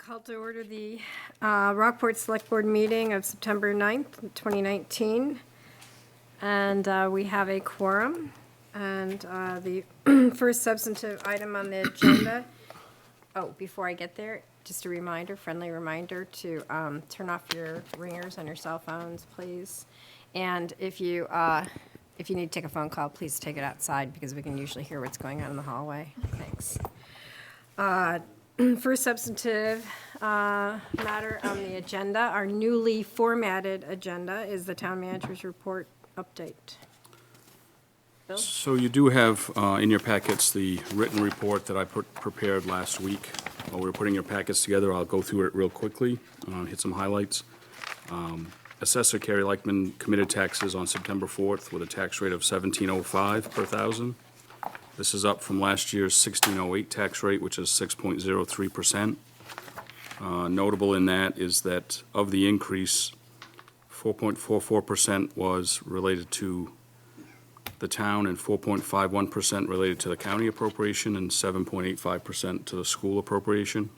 Call to order the Rockport Select Board meeting of September 9th, 2019. And we have a quorum. And the first substantive item on the agenda, before I get there, just a reminder, friendly reminder to turn off your ringers on your cell phones, please. And if you need to take a phone call, please take it outside because we can usually hear what's going on in the hallway. Thanks. First substantive matter on the agenda, our newly formatted agenda, is the town manager's report update. Bill? So you do have in your packets the written report that I prepared last week. While we were putting your packets together, I'll go through it real quickly, hit some highlights. Assessor Carrie Leichman committed taxes on September 4th with a tax rate of $17.05 per thousand. This is up from last year's $16.08 tax rate, which is 6.03%. Notable in that is that of the increase, 4.44% was related to the town and 4.51% related to the county appropriation and 7.85% to the school appropriation.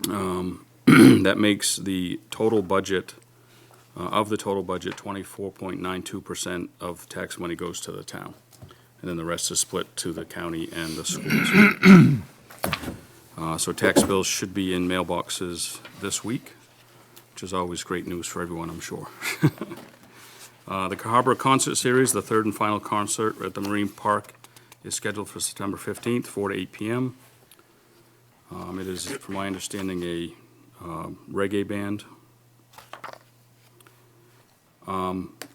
That makes the total budget, of the total budget, 24.92% of tax money goes to the town. And then the rest is split to the county and the schools. So tax bills should be in mailboxes this week, which is always great news for everyone, I'm sure. The Caharbor Concert Series, the third and final concert at the Marine Park, is scheduled for September 15th, 4 to 8 p.m. It is, from my understanding, a reggae band.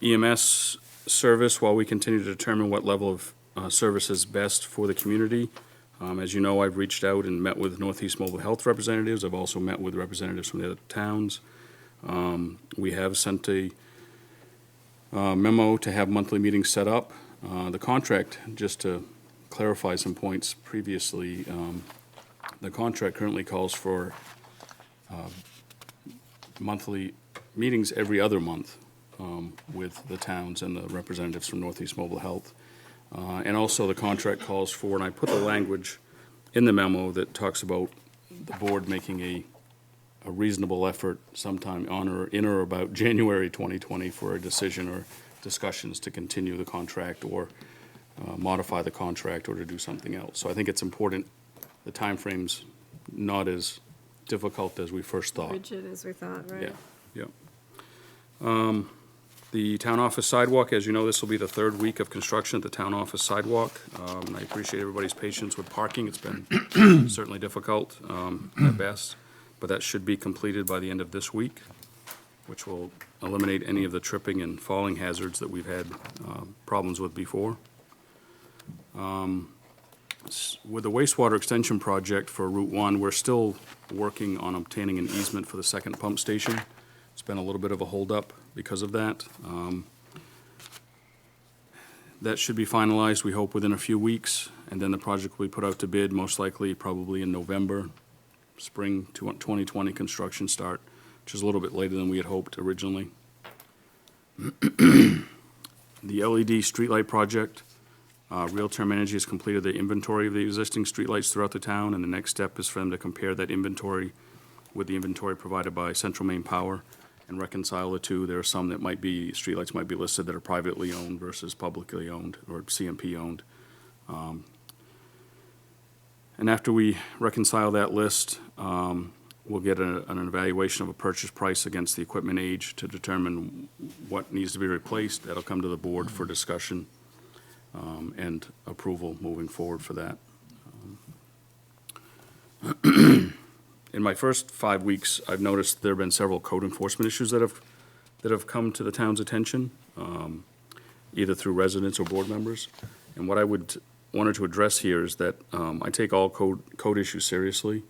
EMS service, while we continue to determine what level of service is best for the community. As you know, I've reached out and met with Northeast Mobile Health representatives. I've also met with representatives from the other towns. We have sent a memo to have monthly meetings set up. The contract, just to clarify some points previously, the contract currently calls for monthly meetings every other month. With the towns and the representatives from Northeast Mobile Health. And also the contract calls for, and I put the language in the memo that talks about the board making a reasonable effort sometime on or in or about January 2020 for a decision or discussions to continue the contract or modify the contract or to do something else. So I think it's important, the timeframe's not as difficult as we first thought. Rigid as we thought, right? Yeah. The town office sidewalk, as you know, this will be the third week of construction at the town office sidewalk. I appreciate everybody's patience with parking. It's been certainly difficult at best, but that should be completed by the end of this week, which will eliminate any of the tripping and falling hazards that we've had problems with before. With the wastewater extension project for Route 1, we're still working on obtaining an easement for the second pump station. It's been a little bit of a holdup because of that. That should be finalized, we hope, within a few weeks, and then the project will be put out to bid, most likely probably in November, spring 2020 construction start, which is a little bit later than we had hoped originally. The LED streetlight project, Real-Term Energy has completed the inventory of the existing streetlights throughout the town, and the next step is for them to compare that inventory with the inventory provided by Central Maine Power and reconcile the two. There are some that might be, streetlights might be listed that are privately owned versus publicly owned or CMP owned. And after we reconcile that list, we'll get an evaluation of a purchase price against the equipment age to determine what needs to be replaced. That'll come to the board for discussion and approval moving forward for that. In my first 5 weeks, I've noticed there have been several code enforcement issues that have come to the town's attention, either through residents or board members. And what I wanted to address here is that I take all code issues seriously.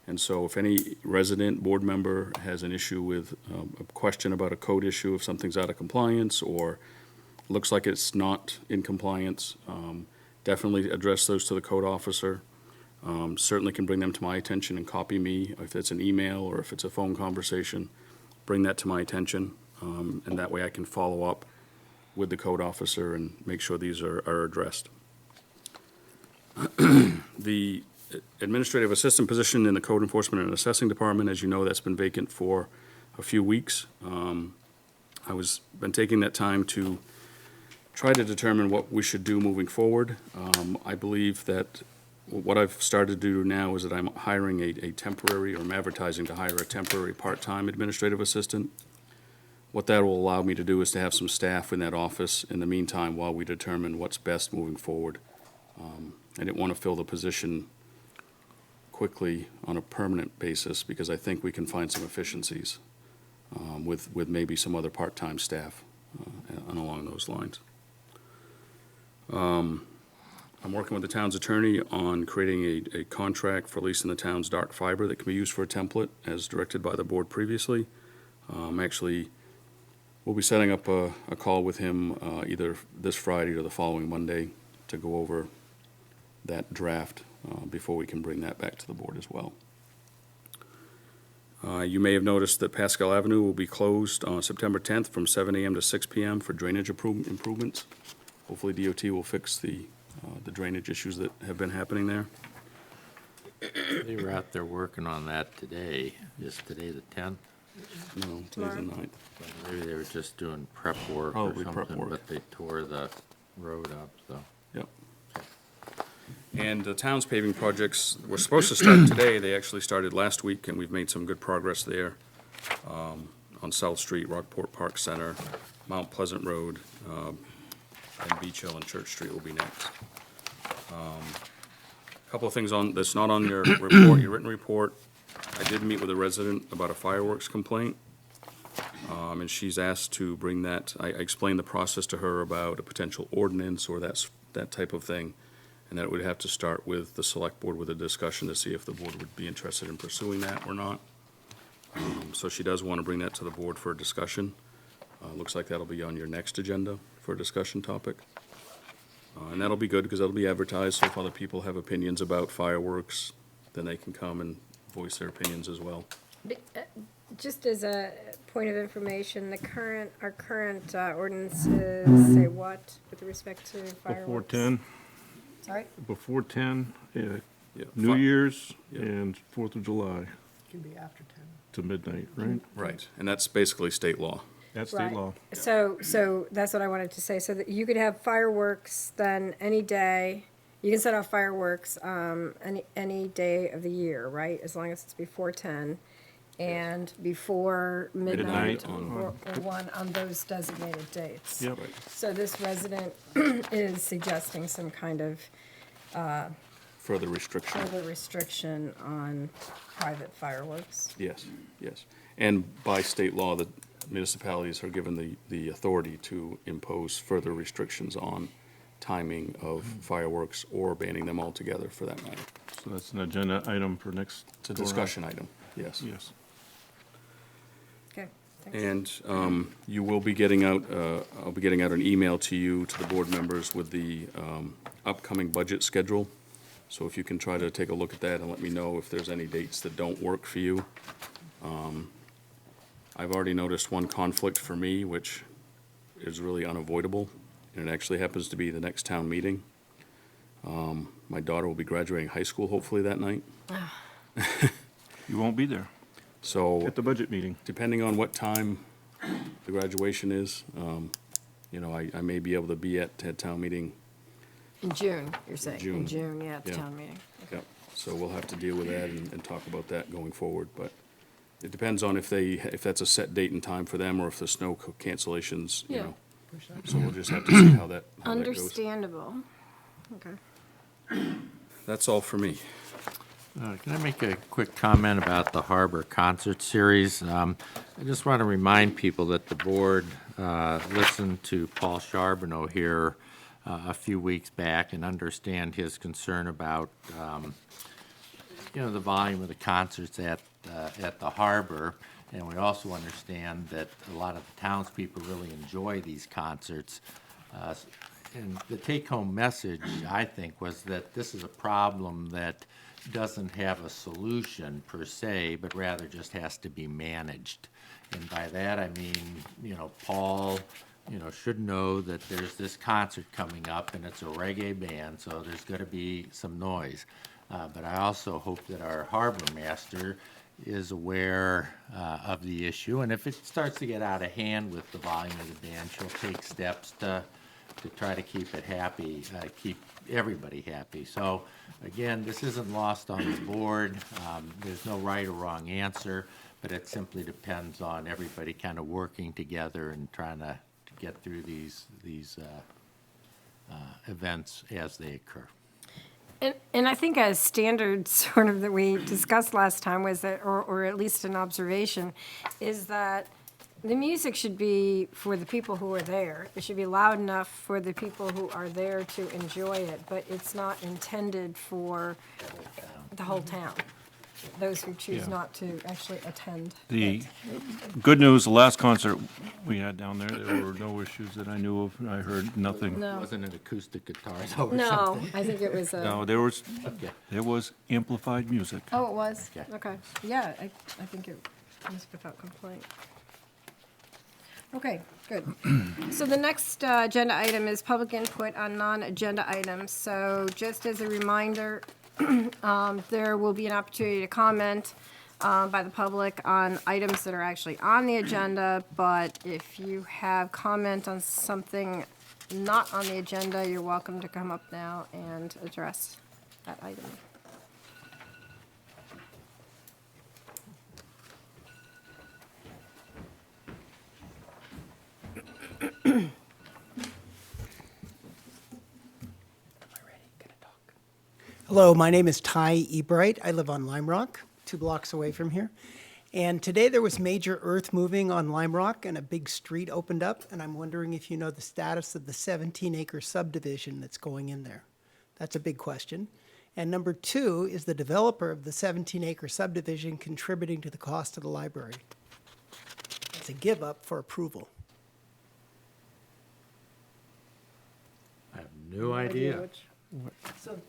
And so if any resident, board member has an issue with a question about a code issue, if something's out of compliance or looks like it's not in compliance, definitely address those to the code officer. Certainly can bring them to my attention and copy me if it's an email or if it's a phone conversation. Bring that to my attention, and that way I can follow up with the code officer and make sure these are addressed. The administrative assistant position in the Code Enforcement and Assessing Department. As you know, that's been vacant for a few weeks. Been taking that time to try to determine what we should do moving forward. I believe that what I've started to do now is that I'm hiring a temporary, or I'm advertising to hire a temporary part-time administrative assistant. What that will allow me to do is to have some staff in that office in the meantime while we determine what's best moving forward. I didn't want to fill the position quickly on a permanent basis because I think we can find some efficiencies with maybe some other part-time staff and along those lines. I'm working with the town's attorney on creating a contract for leasing the town's dark fiber that can be used for a template as directed by the board previously. Actually, we'll be setting up a call with him either this Friday or the following Monday to go over that draft before we can bring that back to the board as well. You may have noticed that Pascal Avenue will be closed on September 10th from 7 a.m. to 6 p.m. for drainage improvements. Hopefully DOT will fix the drainage issues that have been happening there. They were out there working on that today. Is today the 10th? No, today's the 9th. Maybe they were just doing prep work or Probably prep something, work. but they tore the road up, so. Yep. And the town's paving projects were supposed to start today. They actually started last week, and we've made some good progress there. On South Street, Rockport Park Center, Mount Pleasant Road, and Beach Hill and Church Street will be next. A couple of things that's not on your report, your written report. I did meet with a resident about a fireworks complaint. And she's asked to bring that, I explained the process to her about a potential ordinance or that type of thing, and that it would have to start with the select board with a discussion to see if the board would be interested in pursuing that or not. So she does want to bring that to the board for a discussion. Looks like that'll be on your next agenda for a discussion topic. And that'll be good because that'll be advertised, so if other people have opinions about fireworks, then they can come and voice their opinions as well. Just as a point of information, our current ordinances say what with respect to fireworks? Before 10, Sorry? before 10, Yeah, New Year's Yeah. and 4th of July Can be after 10. to midnight, right? Right, and that's basically state law. That's Right. state law. So that's what I wanted to say, so that you could have fireworks then any day, you can set off fireworks, any day of the year, right? As long as it's before 10 and before midnight Midnight. or 1 on those designated dates. Yep. So this resident is suggesting some kind of Further restriction. further restriction on private fireworks. Yes, yes. And by state law, the municipalities are given the authority to impose further restrictions on timing of fireworks or banning them altogether for that matter. So that's an agenda item for next. It's a go around. discussion item, yes. Yes. Okay, thanks. And you will be getting out, I'll be getting out an email to you, to the board members, with the upcoming budget schedule. So if you can try to take a look at that and let me know if there's any dates that don't work for you. I've already noticed one conflict for me, which is really unavoidable, and it actually happens to be the next town meeting. My daughter will be graduating high school hopefully that night. You won't be there So at the budget meeting. depending on what time the graduation is, I may be able to be at town meeting. In June, you're saying? June. In June, yeah, at the Yeah. town meeting. Yep. So we'll have to deal with that and talk about that going forward, but it depends on if that's a set date and time for them, or if the snow cancellations, Yeah. So we'll just have to see how that goes. Understandable. Okay. That's all for me. Can I make a quick comment about the Harbor Concert Series? I just want to remind people that the board listened to Paul Charbonneau here a few weeks back and understand his concern about, the volume of the concerts at the harbor. And we also understand that a lot of the townspeople really enjoy these concerts. And the take-home message, I think, was that this is a problem that doesn't have a solution per se, but rather just has to be managed. And by that, I mean, Paul, should know that there's this concert coming up and it's a reggae band, so there's gonna be some noise. But I also hope that our harbor master is aware of the issue. And if it starts to get out of hand with the volume of the band, she'll take steps to try to keep it happy, keep everybody happy. So again, this isn't lost on the board. There's no right or wrong answer, but it simply depends on everybody kind of working together and trying to get through these events as they occur. And I think a standard sort of that we discussed last time was that, or at least an observation, is that the music should be for the people who are there. It should be loud enough for the people who are there to enjoy it, but it's not intended for the whole town, those who choose Yeah. not to actually attend. The good news, the last concert we had down there were no issues that I knew of. I heard nothing. No, Wasn't it acoustic guitars or no, something? I think it was No, a, Okay. there was amplified music. oh, it was? Okay. Okay, yeah, I think it was without complaint. Okay, good. So the next agenda item is public input on non-agenda items. So just as a reminder, there will be an opportunity to comment by the public on items that are actually on the agenda, but if you have comment on something not on the agenda, you're welcome to come up now and address that item. Hello, my name is Ty Ebright. I live on Lime Rock, 2 blocks away from here. And today there was major earth moving on Lime Rock and a big street opened up. And I'm wondering if you know the status of the 17-acre subdivision that's going in there. That's a big question. And number 2, is the developer of the 17-acre subdivision contributing to the cost of the library? It's a give up for approval. I have no idea. So,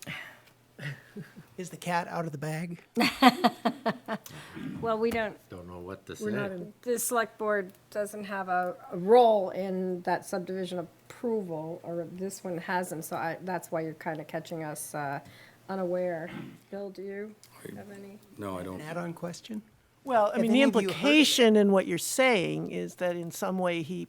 is the cat out of the bag? Well, we don't, Don't know what to we're not, say. in- the select board doesn't have a role in that subdivision approval, or this one hasn't, so that's why you're kind of catching us unaware. Bill, do you have any? No, I don't. An add-on question? Well, I Have mean, the any of you heard it? implication in what you're saying is that in some way he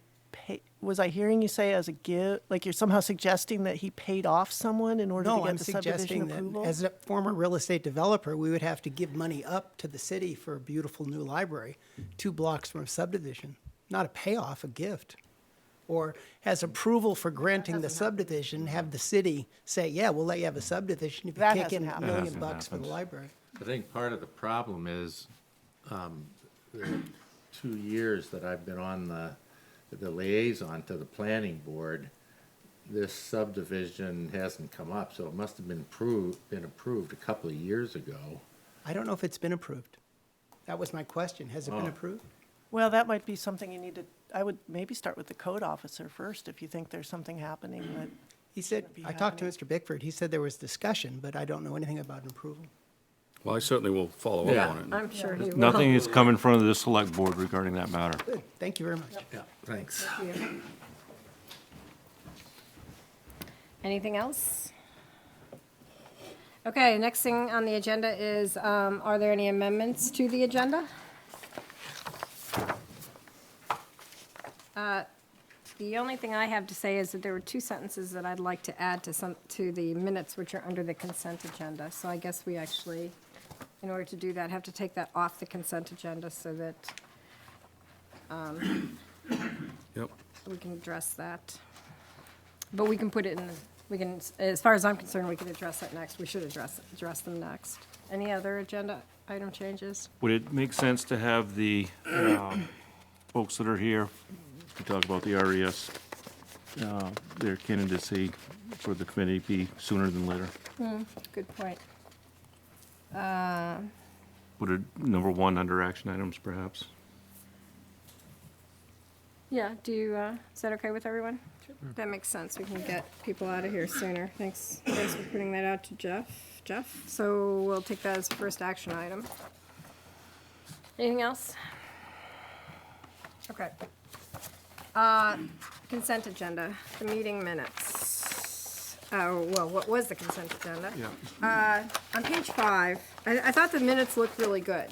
was I hearing you say as a give, like you're somehow suggesting that he paid off someone in order to No, get I'm the subdivision suggesting that approval? as a former real estate developer, we would have to give money up to the city for a beautiful new library, 2 blocks from a subdivision. Not a payoff, a gift. Or as approval for granting the subdivision, have the city say, yeah, we'll let you have a subdivision if you That kick in hasn't $1 happened. million That bucks hasn't for the happened. library. I think part of the problem is, the 2 years that I've been on the liaison to the planning board, this subdivision hasn't come up, so it must have been approved a couple of years ago. I don't know if it's been approved. That was my question. Has it been Oh. approved? Well, that might be something you need to, I would maybe start with the code officer first if you think there's something happening that, He said, Shouldn't be I talked to Mr. Bickford. He said there was discussion, but I don't know anything about an approval. Well, I certainly will follow up Yeah. on it. I'm sure he will. Nothing has come in front of the select board regarding that matter. Good, thank you very much. Yeah, thanks. Anything else? Okay, next thing on the agenda is, are there any amendments to the agenda? The only thing I have to say is that there were 2 sentences that I'd like to add to the minutes which are under the consent agenda. So I guess we actually, in order to do that, have to take that off the consent agenda so that Yep. we can address that. But we can put it in, we can, as far as I'm concerned, we can address that next. We should address them next. Any other agenda item changes? Would it make sense to have the folks that are here, to talk about the RES, their candidacy for the committee be sooner than later? Good point. Put it number 1 under action items, perhaps? Yeah, is that okay with everyone? That makes sense. We can get people out of here sooner. Thanks for putting that out to Jeff. So we'll take that as first action item. Anything else? Okay. Consent agenda, the meeting minutes. what was the consent agenda? Yeah. On page 5, I thought the minutes looked really good,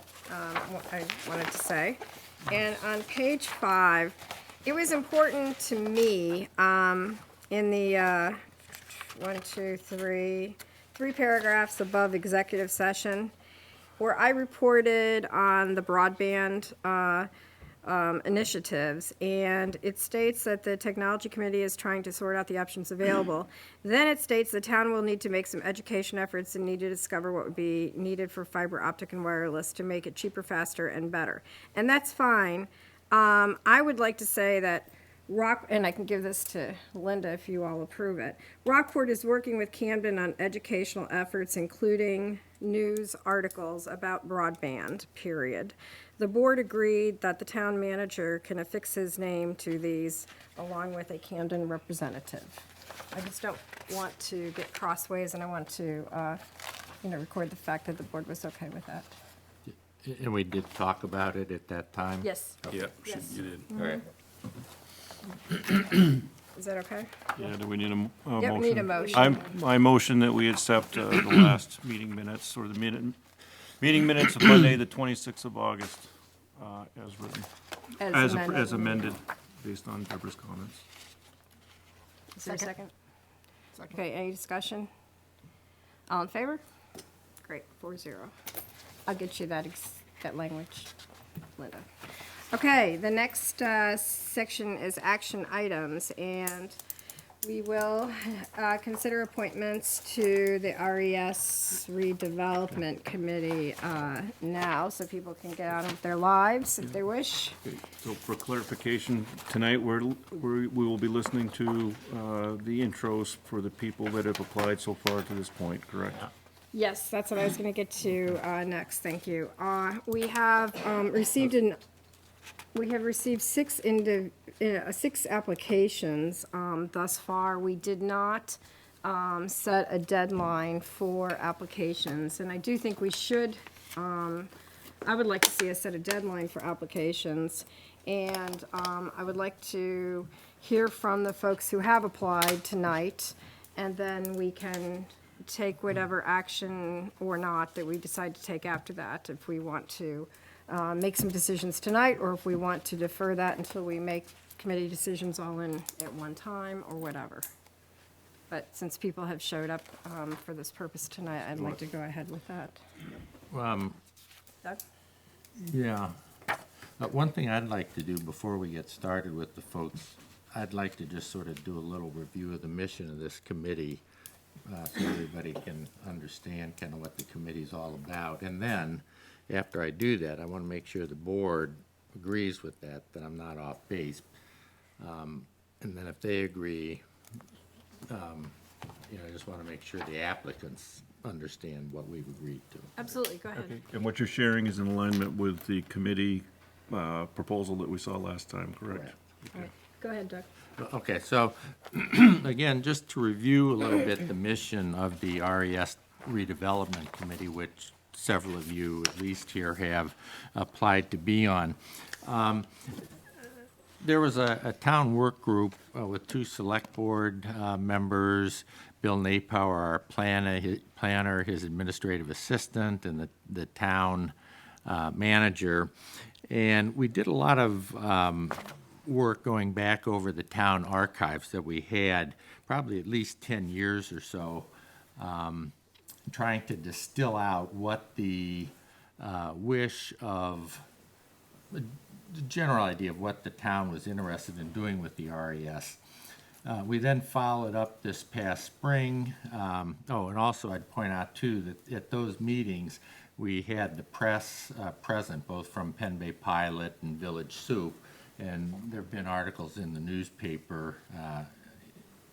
what I wanted to say. And on page 5, it was important to me, in the, 3 paragraphs above executive session, where I reported on the broadband, initiatives, and it states that the technology committee is trying to sort out the options available. Then it states the town will need to make some education efforts and need to discover what would be needed for fiber optic and wireless to make it cheaper, faster, and better. And that's fine. I would like to say that and I can give this to Linda if you all approve it. Rockport is working with Camden on educational efforts, including news articles about broadband, period. The board agreed that the town manager can affix his name to these along with a Camden representative. I just don't want to get crossways, and I want to, record the fact that the board was okay with that. And we did talk about it at that time? Yes. Yeah, Yes. you did. All right. Is that okay? Yeah, do we need a motion? Yep, need a motion. I motion that we accept the last meeting minutes, or the meeting minutes of Monday, the 26th of August, as written. As amended, based on Deborah's comments. Is there a second? Okay, any discussion? All in favor? Great, 4-0. I'll get you that language, Linda. Okay, the next section is action items, and we will consider appointments to the RES Redevelopment Committee now, so people can get on with their lives if they wish. So for clarification, tonight, we will be listening to the intros for the people that have applied so far to this point, correct? Yes, that's what I was going to get to next, thank you. We have received 6 applications thus far. We did not set a deadline for applications, and I do think we should, I would like to see us set a deadline for applications, and I would like to hear from the folks who have applied tonight, and then we can take whatever action or not that we decide to take after that, if we want to make some decisions tonight, or if we want to defer that until we make committee decisions all in at one time, or whatever. But since people have showed up for this purpose tonight, I'd like to go ahead with that. Doug? Yeah. One thing I'd like to do before we get started with the folks, I'd like to just sort of do a little review of the mission of this committee, so everybody can understand kind of what the committee's all about. And then, after I do that, I want to make sure the board agrees with that I'm not off base. And then if they agree, I just want to make sure the applicants understand what we've agreed to. Absolutely, go ahead. And what you're sharing is in alignment with the committee proposal that we saw last time, correct? All right, go ahead, Doug. Okay, so, again, just to review a little bit the mission of the RES Redevelopment Committee, which several of you, at least here, have applied to be on. There was a town work group with 2 select board members, Bill Napower, our planner, his administrative assistant, and the town manager. And we did a lot of work going back over the town archives that we had, probably at least 10 years or so, trying to distill out what the wish of, the general idea of what the town was interested in doing with the RES. We then followed up this past spring. And also I'd point out too that at those meetings, we had the press present, both from Penn Bay Pilot and Village Soup, and there have been articles in the newspaper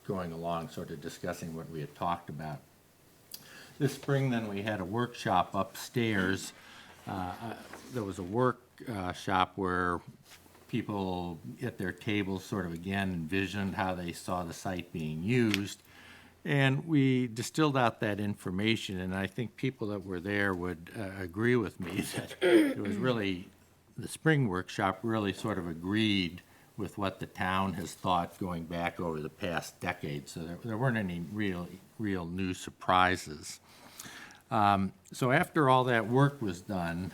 going along, sort of discussing what we had talked about. This spring, then, we had a workshop upstairs. There was a workshop where people at their tables sort of again envisioned how they saw the site being used. And we distilled out that information, and I think people that were there would agree with me that it was really, the spring workshop really sort of agreed with what the town has thought going back over the past decade. So there weren't any real new surprises. So after all that work was done,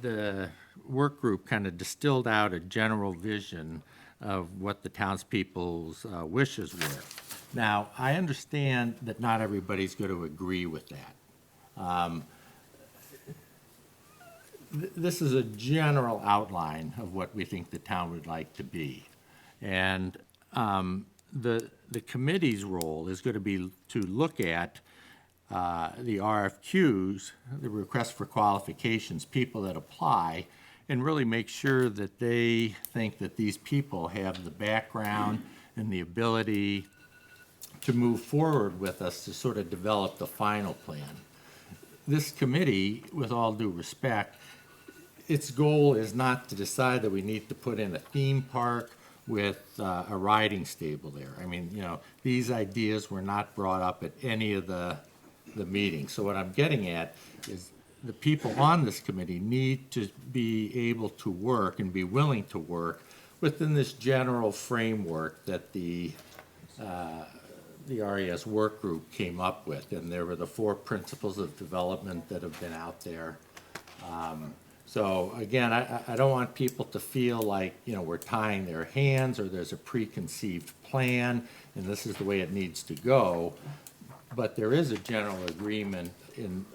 the work group kind of distilled out a general vision of what the townspeople's wishes were. Now, I understand that not everybody's going to agree with that. This is a general outline of what we think the town would like to be. And the committee's role is going to be to look at the RFQs, the request for qualifications, people that apply, and really make sure that they think that these people have the background and the ability to move forward with us to sort of develop the final plan. This committee, with all due respect, its goal is not to decide that we need to put in a theme park with a riding stable there. I mean, these ideas were not brought up at any of the meetings. So what I'm getting at is the people on this committee need to be able to work and be willing to work within this general framework that the RES work group came up with. And there were the 4 principles of development that have been out there. So again, I don't want people to feel like, we're tying their hands or there's a preconceived plan and this is the way it needs to go. But there is a general agreement in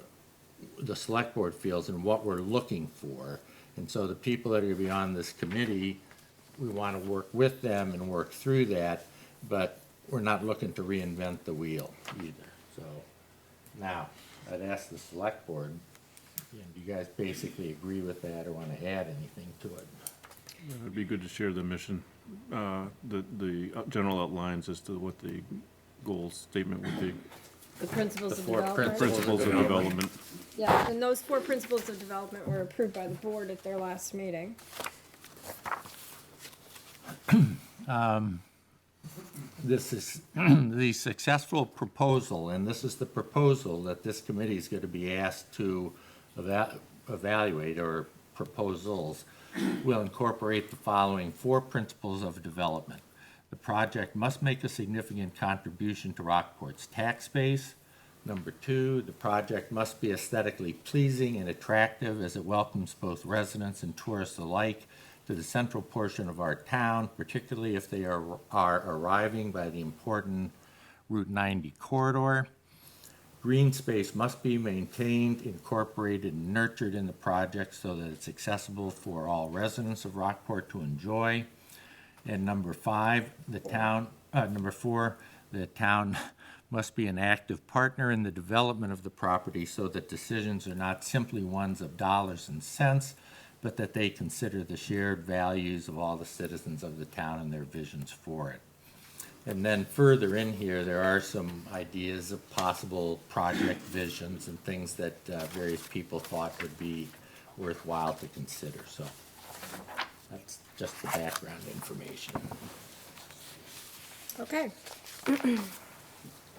the select board feels and what we're looking for. And so the people that are going to be on this committee, we want to work with them and work through that, but we're not looking to reinvent the wheel either. So now, I'd ask the select board, do you guys basically agree with that or want to add anything to it? It'd be good to share the mission, the general outlines as to what the goal statement would be. The principles The of 4 development. Principles of development. Yeah, and those 4 principles of development were approved by the board at their last meeting. This is the successful proposal, and this is the proposal that this committee is going to be asked to evaluate, or proposals, will incorporate the following 4 principles of development. The project must make a significant contribution to Rockport's tax base. Number 2, the project must be aesthetically pleasing and attractive as it welcomes both residents and tourists alike to the central portion of our town, particularly if they are arriving by the important Route 90 corridor. Green space must be maintained, incorporated, and nurtured in the project so that it's accessible for all residents of Rockport to enjoy. And number 4, the town must be an active partner in the development of the property so that decisions are not simply ones of dollars and cents, but that they consider the shared values of all the citizens of the town and their visions for it. And then further in here, there are some ideas of possible project visions and things that various people thought would be worthwhile to consider. So that's just the background information. Okay.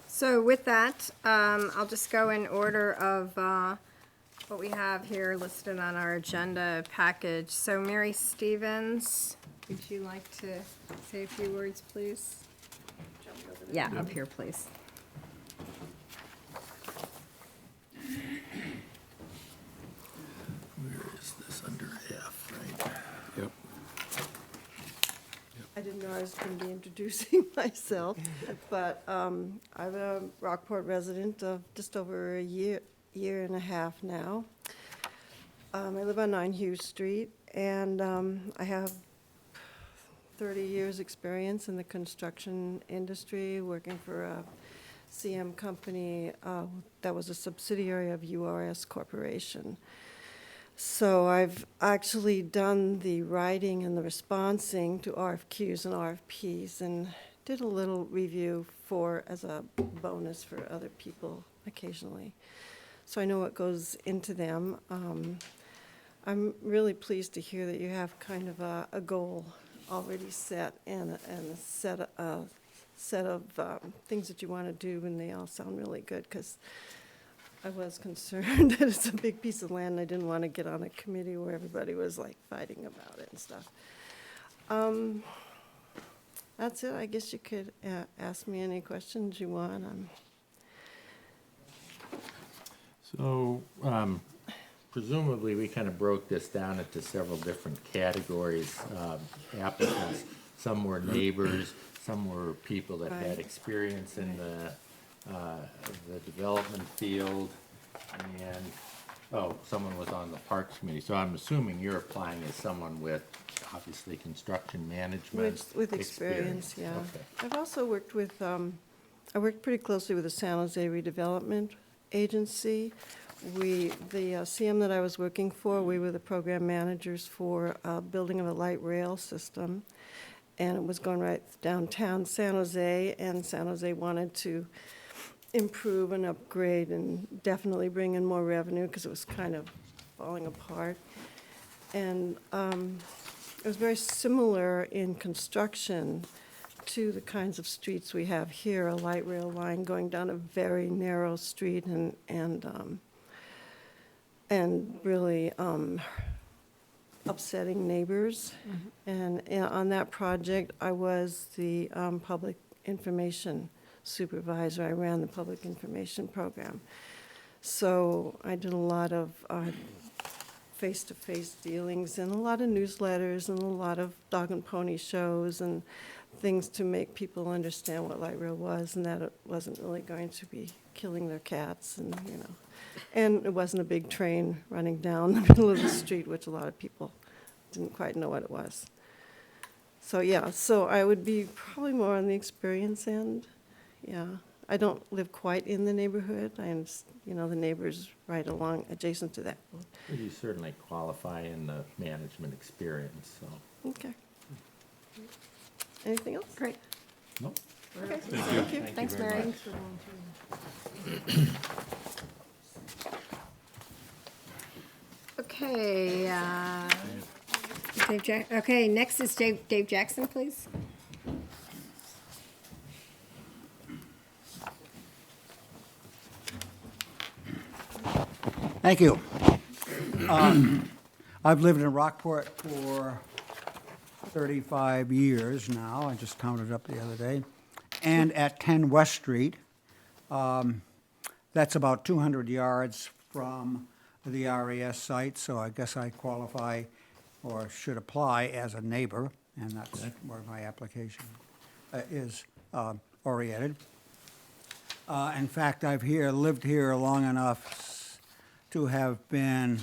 So with that, I'll just go in order of what we have here listed on our agenda package. So Mary Stevens, would you like to say a few words, please? Yeah, up here, please. Where is this under F, right? Yep. I didn't know I was going to be introducing myself, but I'm a Rockport resident of just over a year and a half now. I live on 9 Hughes Street, and I have 30 years' experience in the construction industry, working for a CM company that was a subsidiary of URS Corporation. So I've actually done the writing and the responding to RFQs and RFPs, and did a little review as a bonus for other people occasionally. So I know what goes into them. I'm really pleased to hear that you have kind of a goal already set and a set of things that you want to do, and they all sound really good, because I was concerned that it's a big piece of land. I didn't want to get on a committee where everybody was like fighting about it and stuff. That's it. I guess you could ask me any questions you want. So presumably, we kind of broke this down into several different categories. Applicants, some were neighbors, some were people that had Right. experience in the development field, and, someone was on the Parks Committee. So I'm assuming you're applying as someone with, obviously, construction management. With experience, yeah. Okay. I've also worked with, I worked pretty closely with the San Jose Redevelopment Agency. The CM that I was working for, we were the program managers for building of a light rail system. And it was going right downtown San Jose, and San Jose wanted to improve and upgrade and definitely bring in more revenue because it was kind of falling apart. And it was very similar in construction to the kinds of streets we have here, a light rail line going down a very narrow street and really upsetting neighbors. And on that project, I was the public information supervisor. I ran the public information program. So I did a lot of face-to-face dealings and a lot of newsletters and a lot of dog and pony shows and things to make people understand what light rail was and that it wasn't really going to be killing their cats and, And it wasn't a big train running down the middle of the street, which a lot of people didn't quite know what it was. So, yeah, so I would be probably more on the experience end, yeah. I don't live quite in the neighborhood. I am, the neighbors right along, adjacent to that. You certainly qualify in the management experience, so. Okay. Anything else? Great. Nope. Okay, thank you. Thanks, very Mary. much. Okay, next is Dave Jackson, please. Thank you. I've lived in Rockport for 35 years now. I just counted up the other day. And at 10 West Street, that's about 200 yards from the RES site, so I guess I qualify or should apply as a neighbor, and that's where my application is oriented. In fact, I've lived here long enough to have been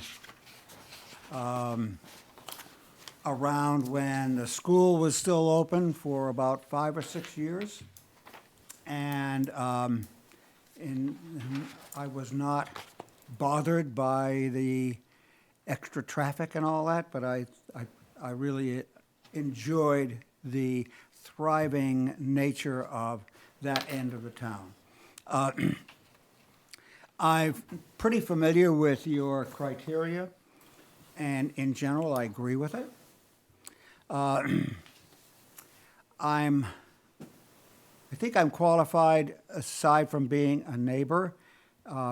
around when the school was still open for about 5 or 6 years. And I was not bothered by the extra traffic and all that, but I really enjoyed the thriving nature of that end of the town. I'm pretty familiar with your criteria, and in general, I agree with it. I think I'm qualified, aside from being a neighbor,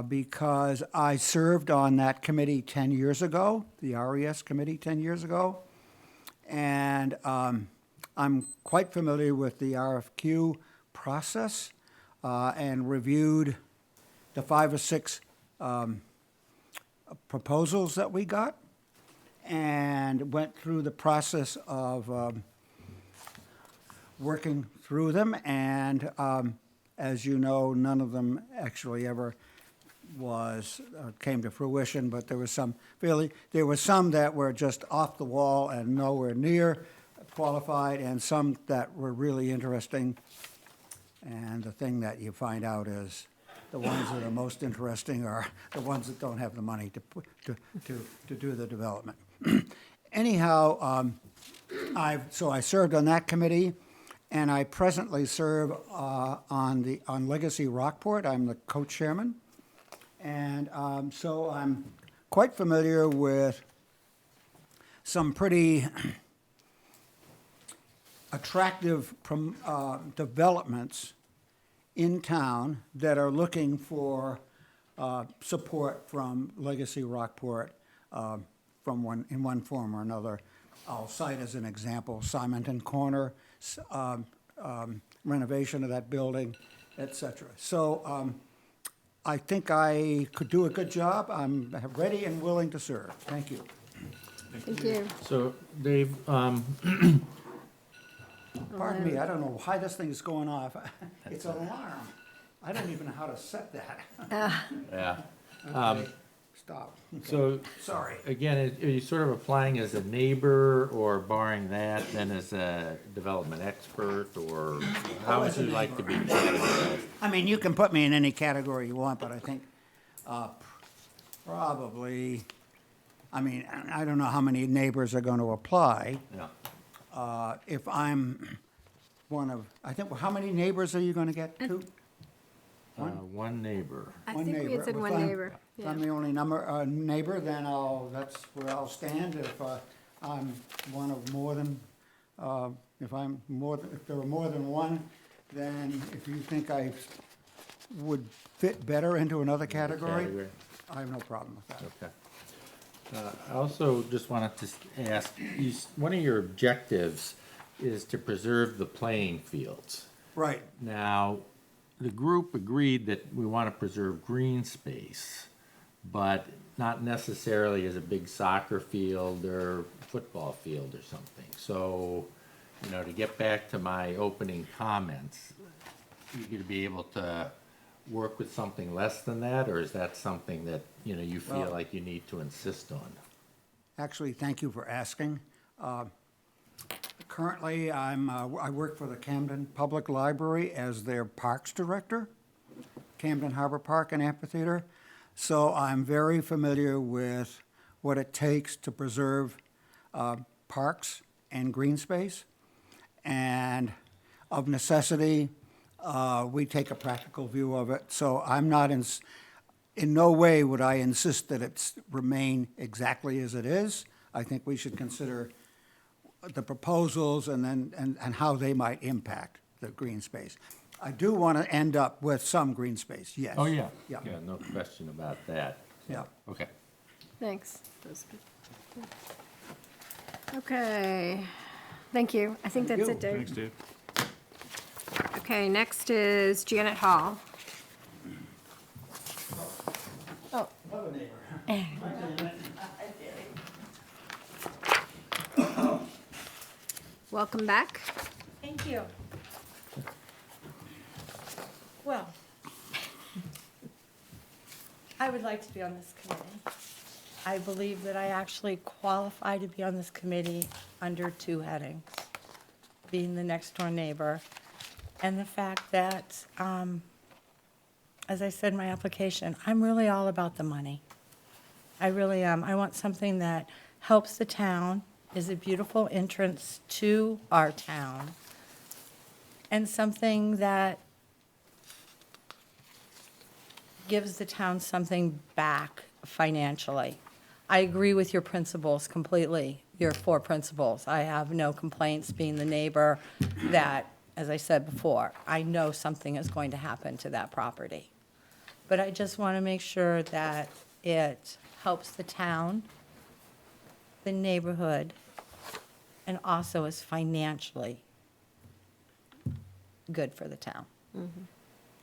because I served on that committee 10 years ago, the RES committee 10 years ago, and I'm quite familiar with the RFQ process and reviewed the 5 or 6 proposals that we got and went through the process of working through them, and as you know, none of them actually ever came to fruition, but there were some that were just off the wall and nowhere near qualified, and some that were really interesting. And the thing that you find out is the ones that are most interesting are the ones that don't have the money to do the development. Anyhow, I served on that committee, and I presently serve on Legacy Rockport. I'm the co-chairman, and so I'm quite familiar with some pretty attractive developments in town that are looking for support from Legacy Rockport in one form or another. I'll cite as an example, Simonton Corner, renovation of that building, et cetera. So I think I could do a good job. I'm ready and willing to serve. Thank you. Thank you. So, Dave, Pardon me, I don't know why this thing is going off. It's an alarm. I don't even know how to set that. yeah, Okay, stop. so, Sorry. again, are you sort of applying as a neighbor, or barring that, then as a development expert, or how would as a you like to be neighbor. categorized? I mean, you can put me in any category you want, but I think probably, I mean, I don't know how many neighbors are going to apply. Yeah. If I'm one of, I think, how many neighbors are you going to get? Two? One neighbor. I One think we had neighbor. said If one I'm- neighbor. If Yeah. I'm the only neighbor, then that's where I'll stand. If I'm one of more than, if there are more than one, then if you think I would fit better into another category, Category. I have no problem with that. Okay. I also just wanted to ask, one of your objectives is to preserve the playing fields. Right. Now, the group agreed that we want to preserve green space, but not necessarily as a big soccer field or football field or something. So, to get back to my opening comments, you're going to be able to work with something less than that, or is that something that, you feel Well- like you need to insist on? Actually, thank you for asking. Currently, I work for the Camden Public Library as their Parks Director, Camden Harbor Park and Amphitheater. So I'm very familiar with what it takes to preserve parks and green space. And of necessity, we take a practical view of it. So I'm not in no way would I insist that it remain exactly as it is. I think we should consider the proposals and how they might impact the green space. I do want to end up with some green space, yes. Oh, yeah. Yeah. Yeah, no question about that. Yeah. Okay. Thanks. That was good. Okay, thank you. I think that's it, Dave. Thanks, Dave. Okay, next is Janet Hall. Oh. Welcome back. Thank you. Well, I would like to be on this committee. I believe that I actually qualify to be on this committee under two headings, being the next door neighbor, and the fact that, as I said in my application, I'm really all about the money. I really am. I want something that helps the town, is a beautiful entrance to our town, and something that gives the town something back financially. I agree with your principles completely, your four principles. I have no complaints being the neighbor that, as I said before, I know something is going to happen to that property. But I just want to make sure that it helps the town, the neighborhood, and also is financially good for the town.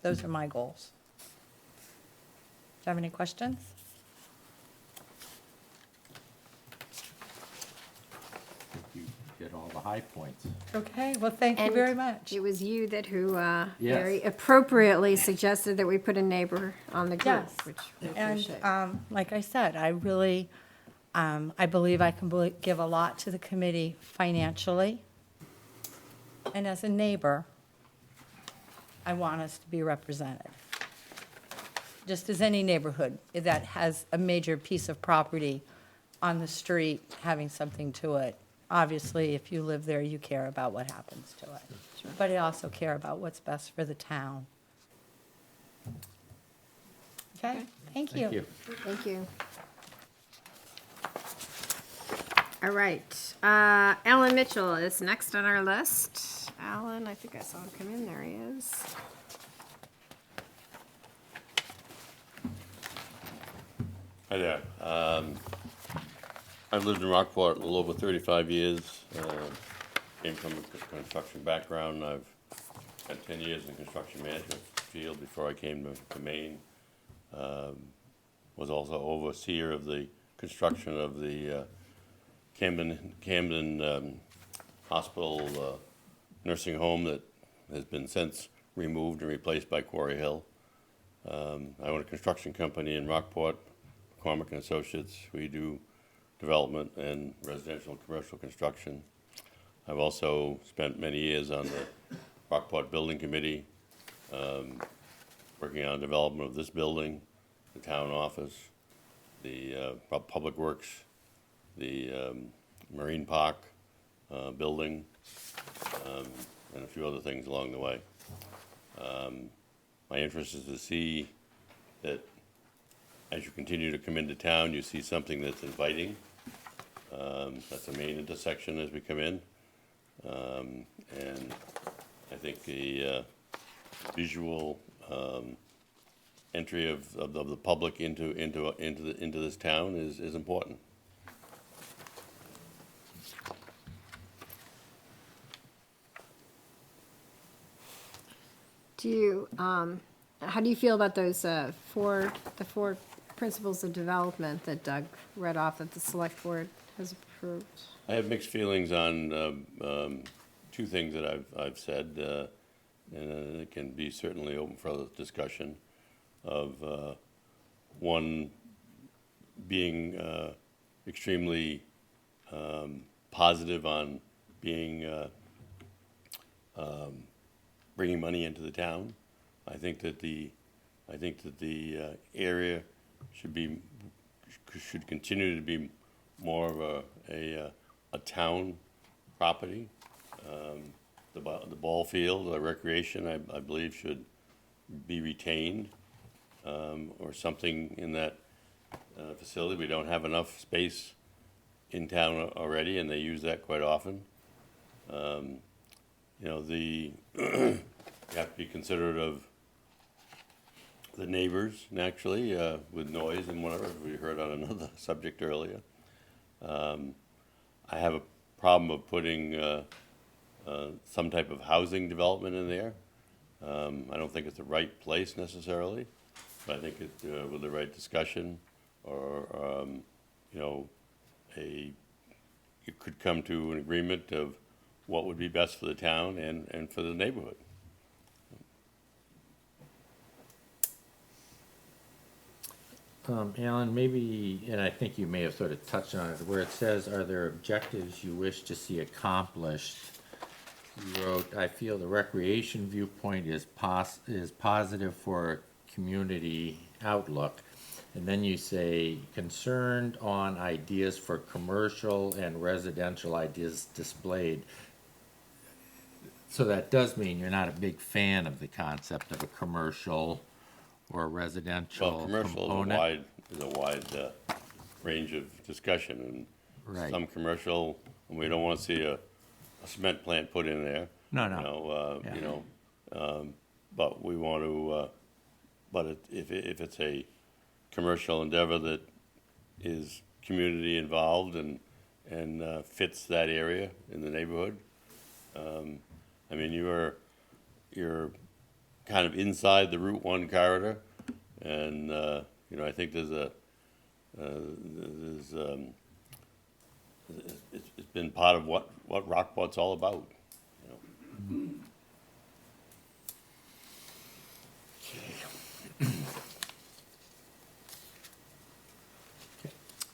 Those are my goals. Do you have any questions? You get all the high points. Okay, well, thank you And very much. It was you that who very Yes. appropriately suggested that we put a neighbor on the group, Yes, which we and appreciate. like I said, I really, I believe I can give a lot to the committee financially. And as a neighbor, I want us to be represented. Just as any neighborhood that has a major piece of property on the street having something to it. Obviously, if you live there, you care about what happens to it. But I also care about what's best for the town. Okay, thank you. Thank you. Thank you. All right, Alan Mitchell is next on our list. Alan, I think I saw him come in, there he is. Hi there. I've lived in Rockport a little over 35 years. Came from a construction background. I've had 10 years in the construction management field before I came to Maine. Was also overseer of the construction of the Camden Hospital nursing home that has been since removed and replaced by Quarry Hill. I own a construction company in Rockport, McCormick and Associates. We do development and residential and commercial construction. I've also spent many years on the Rockport Building Committee, working on development of this building, the town office, the Public Works, the Marine Park building, and a few other things along the way. My interest is to see that as you continue to come into town, you see something that's inviting. That's the main intersection as we come in. And I think the visual entry of the public into this town is important. Do you, how do you feel about those four principles of development that Doug read off that the select board has approved? I have mixed feelings on two things that I've said, and it can be certainly open for other discussion. Of one being extremely positive on being bringing money into the town. I think that the area should continue to be more of a town property. The ball field, the recreation, I believe should be retained, or something in that facility. We don't have enough space in town already, and they use that quite often. You know, you have to be considerate of the neighbors, naturally, with noise and whatever, we heard on another subject earlier. I have a problem of putting some type of housing development in there. I don't think it's the right place necessarily, but I think it, with the right discussion, or, you know, you could come to an agreement of what would be best for the town and for the neighborhood. Alan, maybe, and I think you may have sort of touched on it, where it says, are there objectives you wish to see accomplished? You wrote, I feel the recreation viewpoint is positive for a community outlook. And then you say, concerned on ideas for commercial and residential ideas displayed. So that does mean you're not a big fan of the concept of a commercial or residential Well, commercial component. is a wide range of discussion, and Right. some commercial, we don't want to see a cement plant put in there. No, no. You know, Yeah. you know, but we want to, but if it's a commercial endeavor that is community involved and fits that area in the neighborhood, I mean, you're kind of inside the Route 1 corridor, and you know, I think it's been part of what Rockport's all about. You know?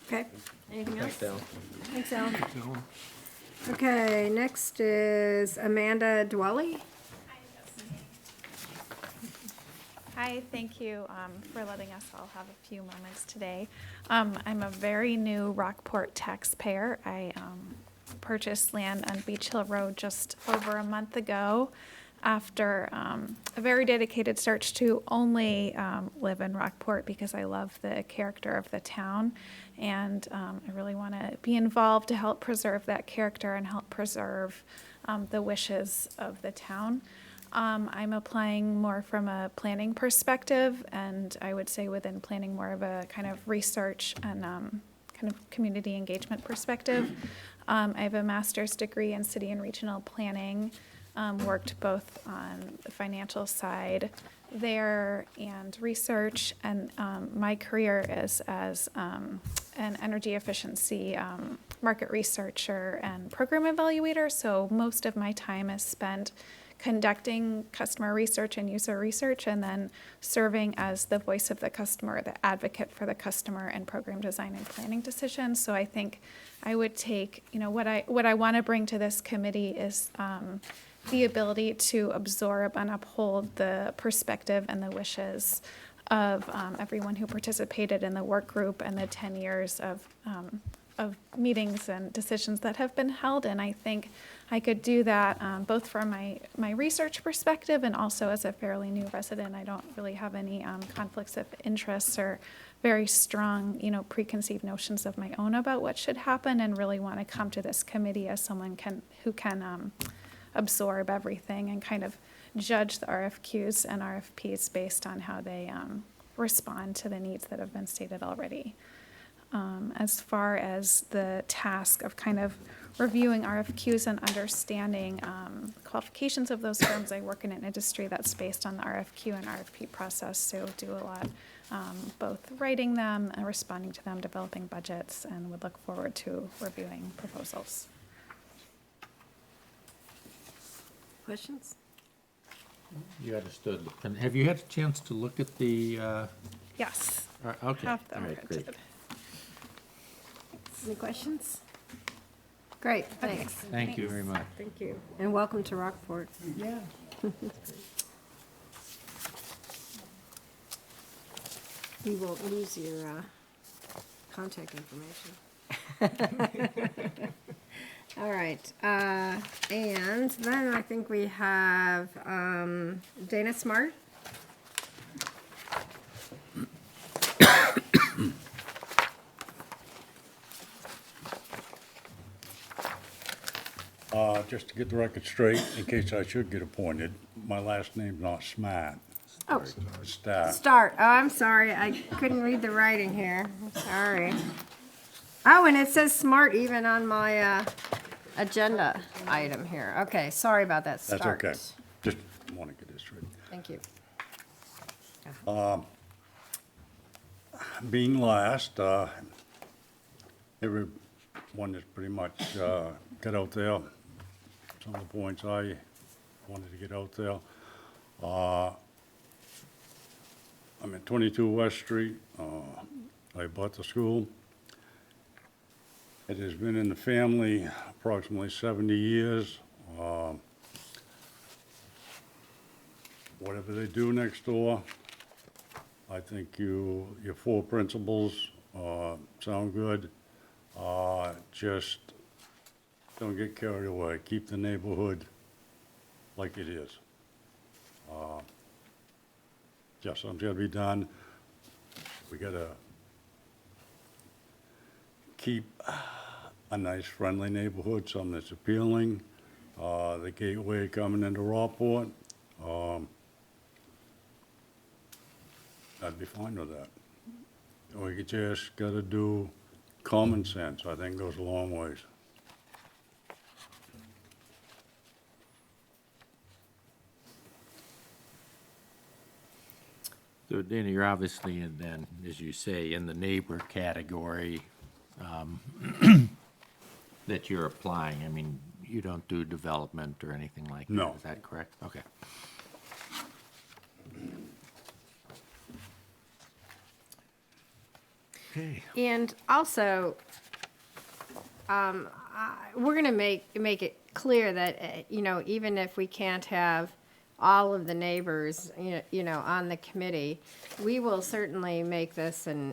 Okay, anything else? Thanks, Alan. Thanks, Alan. Okay, next is Amanda Dwelly. Hi, thank you for letting us all have a few moments today. I'm a very new Rockport taxpayer. I purchased land on Beach Hill Road just over a month ago after a very dedicated search to only live in Rockport because I love the character of the town, and I really want to be involved to help preserve that character and help preserve the wishes of the town. I'm applying more from a planning perspective, and I would say within planning more of a kind of research and kind of community engagement perspective. I have a master's degree in city and regional planning, worked both on the financial side there and research, and my career is as an energy efficiency market researcher and program evaluator, so most of my time is spent conducting customer research and user research, and then serving as the voice of the customer, the advocate for the customer in program design and planning decisions. So I think I would take, what I want to bring to this committee is the ability to absorb and uphold the perspective and the wishes of everyone who participated in the work group and the 10 years of meetings and decisions that have been held. And I think I could do that both from my research perspective and also as a fairly new resident. I don't really have any conflicts of interest or very strong, preconceived notions of my own about what should happen, and really want to come to this committee as someone who can absorb everything and kind of judge the RFQs and RFPs based on how they respond to the needs that have been stated already. As far as the task of kind of reviewing RFQs and understanding qualifications of those firms, I work in an industry that's based on the RFQ and RFP process, so do a lot both writing them and responding to them, developing budgets, and would look forward to reviewing proposals. Questions? You understood. And have you had a chance to look at the, Yes. okay, Have them all right, great. printed. Any questions? Great, thanks. Thank you very much. Thank you. And welcome to Rockport. Yeah. We won't lose your contact information. All right, and then I think we have Dana Smart. Just to get the record straight, in case I should get appointed, my last name's not Smat. Oh, It's Stat. Start. Oh, I'm sorry. I couldn't read the writing here. Sorry. Oh, and it says Smart even on my agenda item here. Okay, sorry about that. That's Start. okay. Just want to get this straight. Thank you. Being last, everyone has pretty much got out there. Some of the points I wanted to get out there. I'm at 22 West Street. I bought the school. It has been in the family approximately 70 years. Whatever they do next door, I think your four principles sound good. Just don't get carried away. Keep the neighborhood like it is. Just something's got to be done. We got to keep a nice, friendly neighborhood, something that's appealing. The gateway coming into Rockport, I'd be fine with that. We just got to do common sense. I think goes a long ways. So Dana, you're obviously in then, as you say, in the neighbor category that you're applying. I mean, you don't do development or anything like that. No. Is that correct? Okay. Okay. And also, we're going to make it clear that, even if we can't have all of the neighbors, on the committee, we will certainly make this an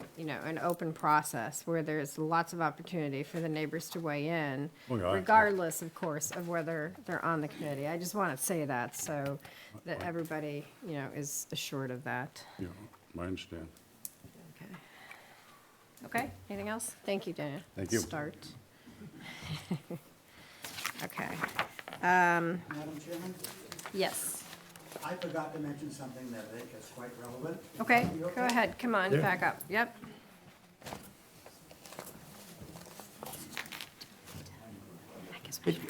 open process where there's lots of opportunity for the neighbors to weigh in, Oh, yeah. regardless, of course, of whether they're on the committee. I just want to say that so that everybody, is assured of that. Yeah, I understand. Okay, anything else? Thank you, Dana. Thank you. Start. Okay, Madam Chairman, yes. I forgot to mention something that I think is quite relevant. Okay, You go ahead, come on, back up, yep.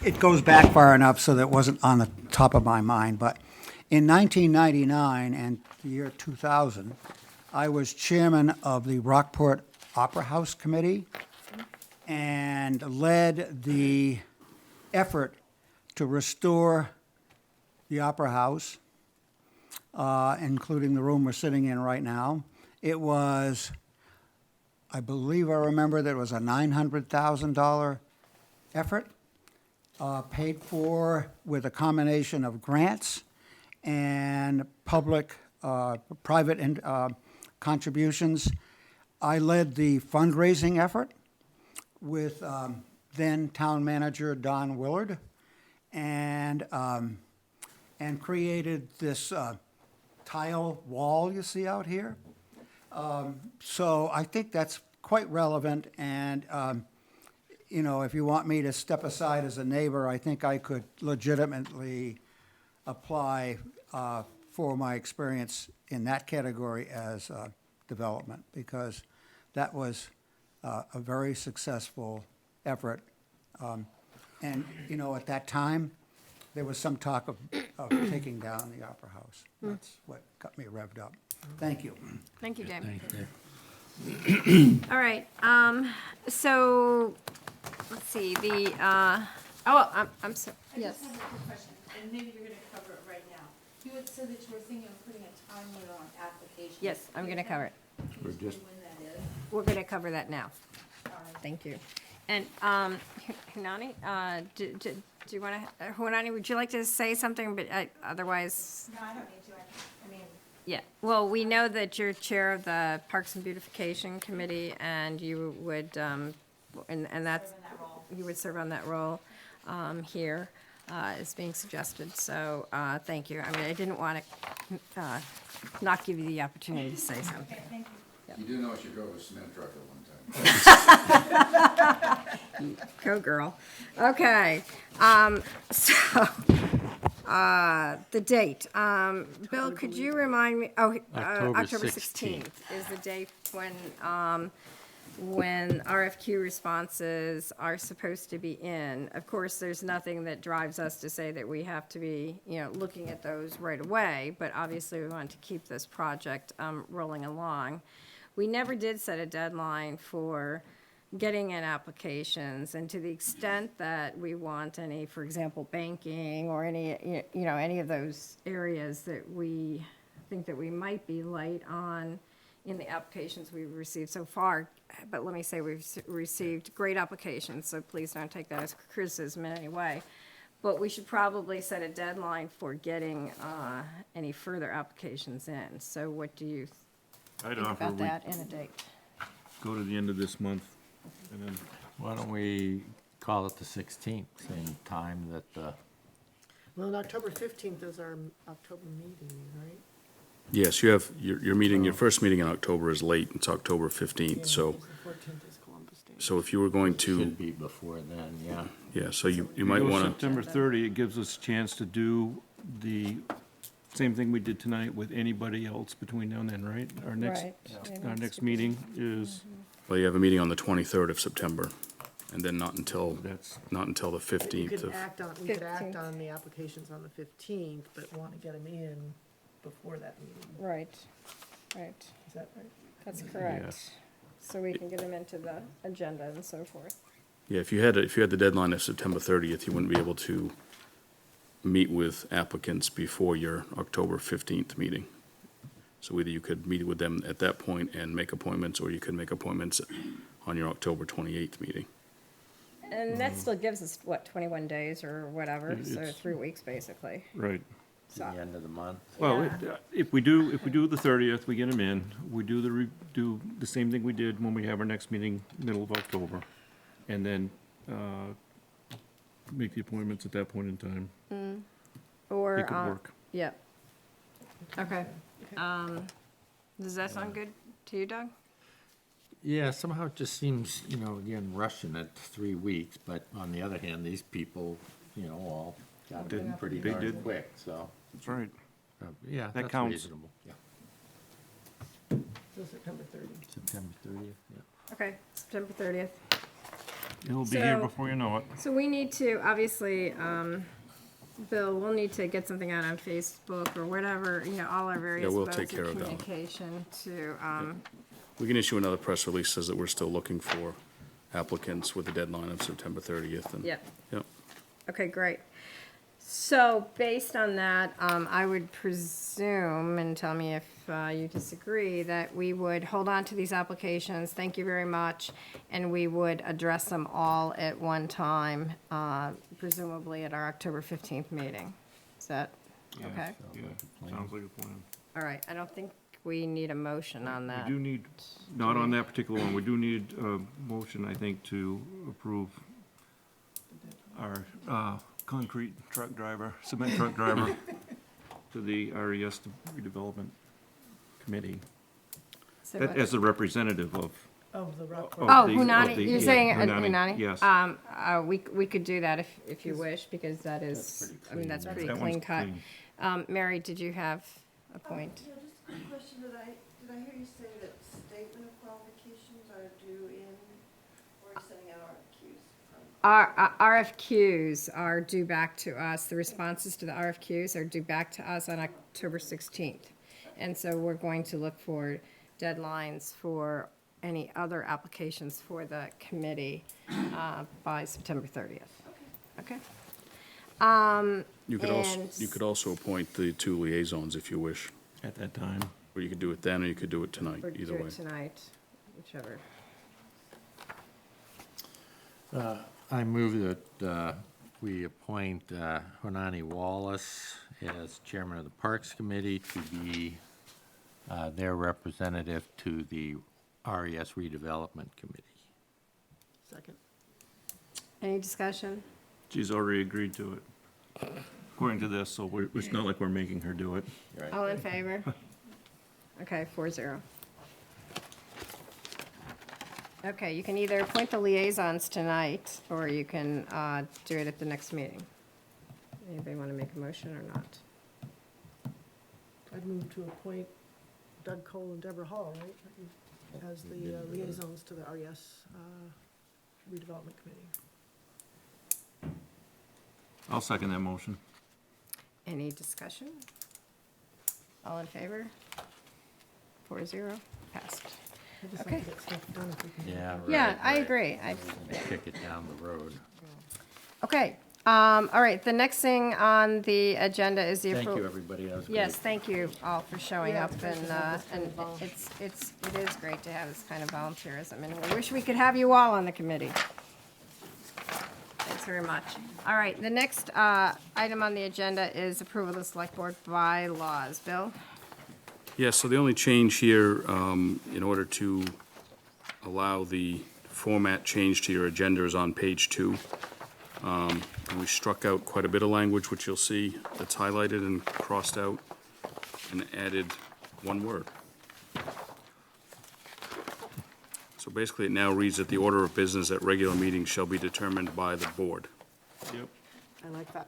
it goes back far enough so that it wasn't on the top of my mind, but in 1999 and the year 2000, I was chairman of the Rockport Opera House Committee and led the effort to restore the Opera House, including the room we're sitting in right now. It was, I believe I remember that it was a $900,000 effort, paid for with a combination of grants and public, private contributions. I led the fundraising effort with then town manager Don Willard, and created this tile wall you see out here. So I think that's quite relevant, and if you want me to step aside as a neighbor, I think I could legitimately apply for my experience in that category as development, because that was a very successful effort. And at that time, there was some talk of taking down the Opera House. That's what got me revved up. Thank you. Thank you, Dave. Thanks, Dave. All right, so, let's see, I'm sorry, yes. I have a quick question, and maybe you're gonna cover it right now. You had said that you were thinking of putting a time limit on applications. Yes, I'm gonna cover it. We're just, When that is. We're gonna cover that now. Thank you. And, Hunani, do you wanna, Hunani, would you like to say something, but otherwise? No, I don't need to, I mean. Yeah, well, we know that you're chair of the Parks and Beautification Committee, and you would, and that's, Serve in that role. you would serve on that role here, is being suggested, so, thank you. I mean, I didn't want to not give you the opportunity to say something. Thank you. You do know I should go with a cement truck at one time. Go, girl. Okay, so, the date. Bill, could you remind me, October 16th is the date when RFQ responses are supposed to be in. Of course, there's nothing that drives us to say that we have to be, looking at those right away, but obviously we want to keep this project rolling along. We never did set a deadline for getting in applications, and to the extent that we want any, for example, banking or any, any of those areas that we think that we might be light on in the applications we've received so far, but let me say we've received great applications, so please don't take that as criticism in any way. But we should probably set a deadline for getting any further applications in. So what do you I'd think offer about we that in a date? go to the end of this month, and then why don't we call it the 16th, same time that, Well, and October 15th is our October meeting, right? Yes, you have, your meeting, your first meeting in October is late, it's October 15th, so, The 14th is Columbus Day. so if you were going to, should be before then, yeah. yeah, so you we might go want to, September 30, it gives us a chance to do the same thing we did tonight with anybody else between now and then, right? Our next, Right. our next meeting is, well, you have a meeting on the 23rd of September, and then not until that's, the We 15th could of, act on, we could act 15th. on the applications on the 15th, but want to get them in before that meeting. Right, right. Is that right? That's correct. Yes. So we can get them into the agenda and so forth. yeah, if you had the deadline of September 30th, you wouldn't be able to meet with applicants before your October 15th meeting. So either you could meet with them at that point and make appointments, or you could make appointments on your October 28th meeting. And that still gives us, what, 21 days or whatever, so It's- 3 weeks basically. right. So, The end of the month. Well, Yeah. if we do the 30th, we get them in, we do do the same thing we did when we have our next meeting, middle of October, and then, make the appointments at that point in time. or, It could work. Yep. Okay. Does that sound good to you, Doug? Yeah, somehow it just seems, again, rushing it 3 weeks, but on the other hand, these people, all got it in pretty They darn did. quick, so, That's right. yeah, That that's counts. reasonable. Yeah. So September 30th. September 30th, yeah. Okay, September 30th. It'll be here So- before you know it. So we need to, obviously, Bill, we'll need to get something out on Facebook or whatever, all our various we'll modes take care of of that. communication to, We can issue another press release says that we're still looking for applicants with a deadline of September 30th. And, Yep. Yep. Okay, great. So based on that, I would presume, and tell me if you disagree, that we would hold on to these applications, thank you very much, and we would address them all at one time, presumably at our October 15th meeting. Is that okay? Yeah, sounds like a plan. All right, I don't think we need a motion on that. We do need, not on that particular one, we do need a motion, I think, to approve our concrete truck driver, cement truck driver to the RES redevelopment committee. So That what- as a representative of. Of the rock. of Oh, the- Hunani, of the- you're yeah, saying Hunani, Hunani? Yes. We could do that if you wish, because that is, I mean, that's pretty That clean one's cut. clean. Mary, did you have a point? Yeah, just a quick question, did I hear you say that statement of qualifications are due in, or are you sending out RFQs from? Our RFQs are due back to us, the responses to the RFQs are due back to us on October 16th. And so we're going to look for deadlines for any other applications for the committee by September 30th. Okay? You And- could also appoint the 2 liaisons if you wish, At that time. or you could do it then, or you could do it tonight, Or either do way. it tonight, whichever. I move that we appoint Honani Wallace as chairman of the Parks Committee to be their representative to the RES redevelopment committee. Second. Any discussion? She's already agreed to it, according to this, so it's not like we're making her do it. All in favor? Okay, 4-0. Okay, you can either appoint the liaisons tonight, or you can do it at the next meeting. Anybody want to make a motion or not? I'd move to appoint Doug Cole and Deborah Hall, right, as the liaisons to the RES redevelopment committee. I'll second that motion. Any discussion? All in favor? 4-0, passed. I just Okay. like to get stuff done if we can. Yeah, right. Yeah, I right. agree. Kick it down the road. Okay, all right, the next thing on the agenda is the Thank approval. you, everybody. That was great. Yes, thank you all for showing Yeah, up, it's great and, to have this kind of it is great to have this kind of volunteerism, and we wish we could have you all on the committee. Thanks very much. All right, the next item on the agenda is approval of the select board bylaws. Bill? Yes, so the only change here, in order to allow the format change to your agenda is on page 2. And we struck out quite a bit of language, which you'll see that's highlighted and crossed out, and added one word. So basically, it now reads that the order of business at regular meetings shall be determined by the board. Yep, I like that.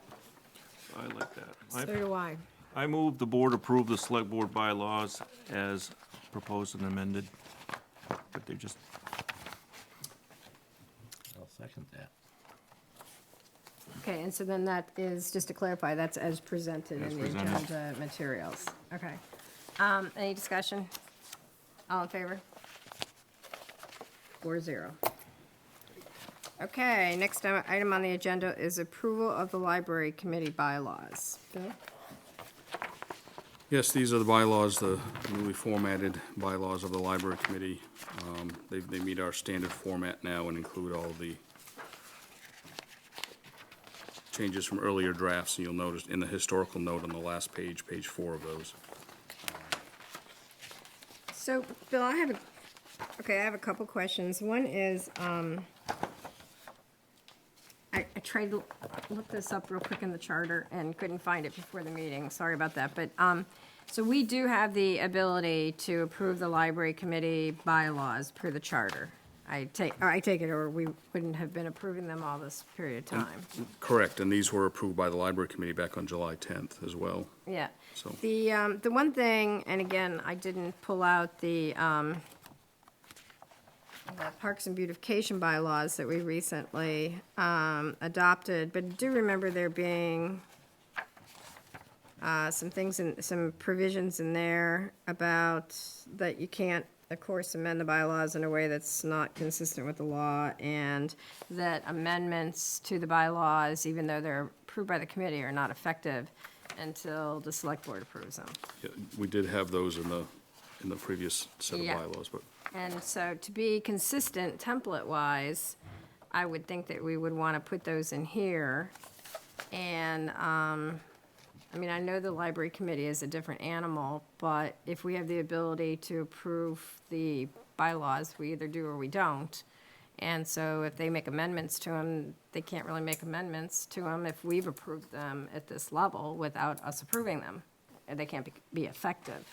I like that. So do I. I move the board approve the select board bylaws as proposed and amended. But they just, I'll second that. Okay, and so then that is, just to clarify, that's as presented As in the presented. agenda materials. Okay. Any discussion? All in favor? 4-0. Okay, next item on the agenda is approval of the library committee bylaws. Bill? Yes, these are the bylaws, the newly formatted bylaws of the library committee. They meet our standard format now and include all the changes from earlier drafts, and you'll notice in the historical note on the last page, page 4 of those. So, Bill, I have a couple questions. One is, I tried to look this up real quick in the charter and couldn't find it before the meeting. Sorry about that. But, so we do have the ability to approve the library committee bylaws per the charter. I take it, or we wouldn't have been approving them all this period of time. Correct, and these were approved by the library committee back on July 10th as well. Yeah. So- The one thing, and again, I didn't pull out the Parks and Beautification bylaws that we recently adopted, but I do remember there being some provisions in there about that you can't, of course, amend the bylaws in a way that's not consistent with the law, and that amendments to the bylaws, even though they're approved by the committee, are not effective until the select board approves them. Yeah, we did have those in the previous set of Yeah. bylaws, but And so to be consistent template-wise, I would think that we would want to put those in here. And, I mean, I know the library committee is a different animal, but if we have the ability to approve the bylaws, we either do or we don't. And so if they make amendments to them, they can't really make amendments to them if we've approved them at this level without us approving them. And they can't be effective.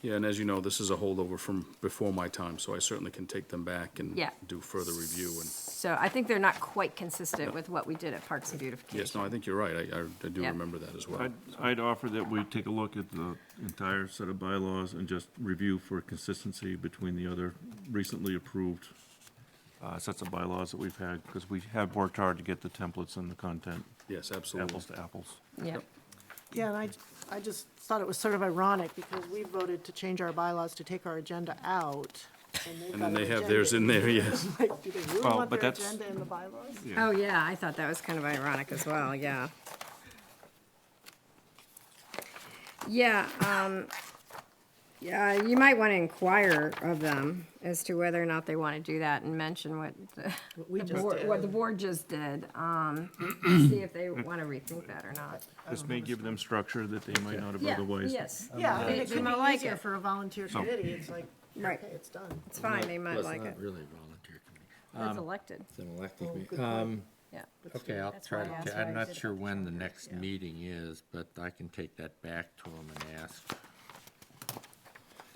yeah, and as you know, this is a holdover from before my time, so I certainly can take them back and Yeah. do further review and, So I think they're not quite consistent with what we did at Parks and Beautification. yes, no, I think you're right. I do Yeah. remember that as well. I'd offer that we take a look at the entire set of bylaws and just review for consistency between the other recently approved sets of bylaws that we've had, because we have worked hard to get the templates and the content Yes, absolutely. apples to apples. Yeah. Yeah, and I just thought it was sort of ironic because we voted to change our bylaws to take our agenda out. they've And got then they an have agenda theirs in there, here. yes. Like, do they really Well, want but their that's- agenda in the bylaws? Oh, yeah, I thought that was kind of ironic as well, yeah. Yeah, you might want to inquire of them as to whether or not they want to do that and mention what we just did. what the board just did. See if they want to rethink that or not. This may give them structure that they might not have Yeah, otherwise. yes. Yeah, I mean, it They could might be like easier it. for a volunteer So- committee. It's like, Right. okay, it's done. It's fine, they might Well, like it. It's not really a volunteer committee. It's elected, It's an elected Oh, committee. good point. yeah. Okay, I'll That's try why I asked to, why I'm you not did it sure like when that. the next meeting is, but I can take that back to them and ask.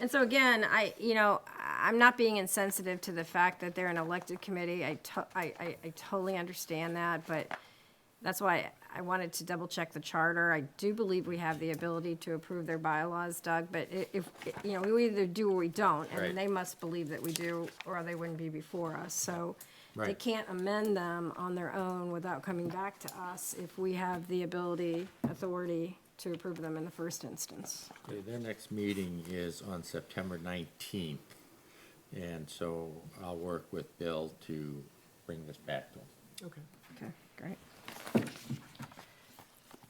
And so again, I'm not being insensitive to the fact that they're an elected committee. I totally understand that, but that's why I wanted to double check the charter. I do believe we have the ability to approve their bylaws, Doug, but if, we either do or we don't, Right. and they must believe that we do, or they wouldn't be before us. So they Right. can't amend them on their own without coming back to us if we have the authority to approve them in the first instance. Okay, their next meeting is on September 19th, and so I'll work with Bill to bring this back to him. Okay. Okay, great.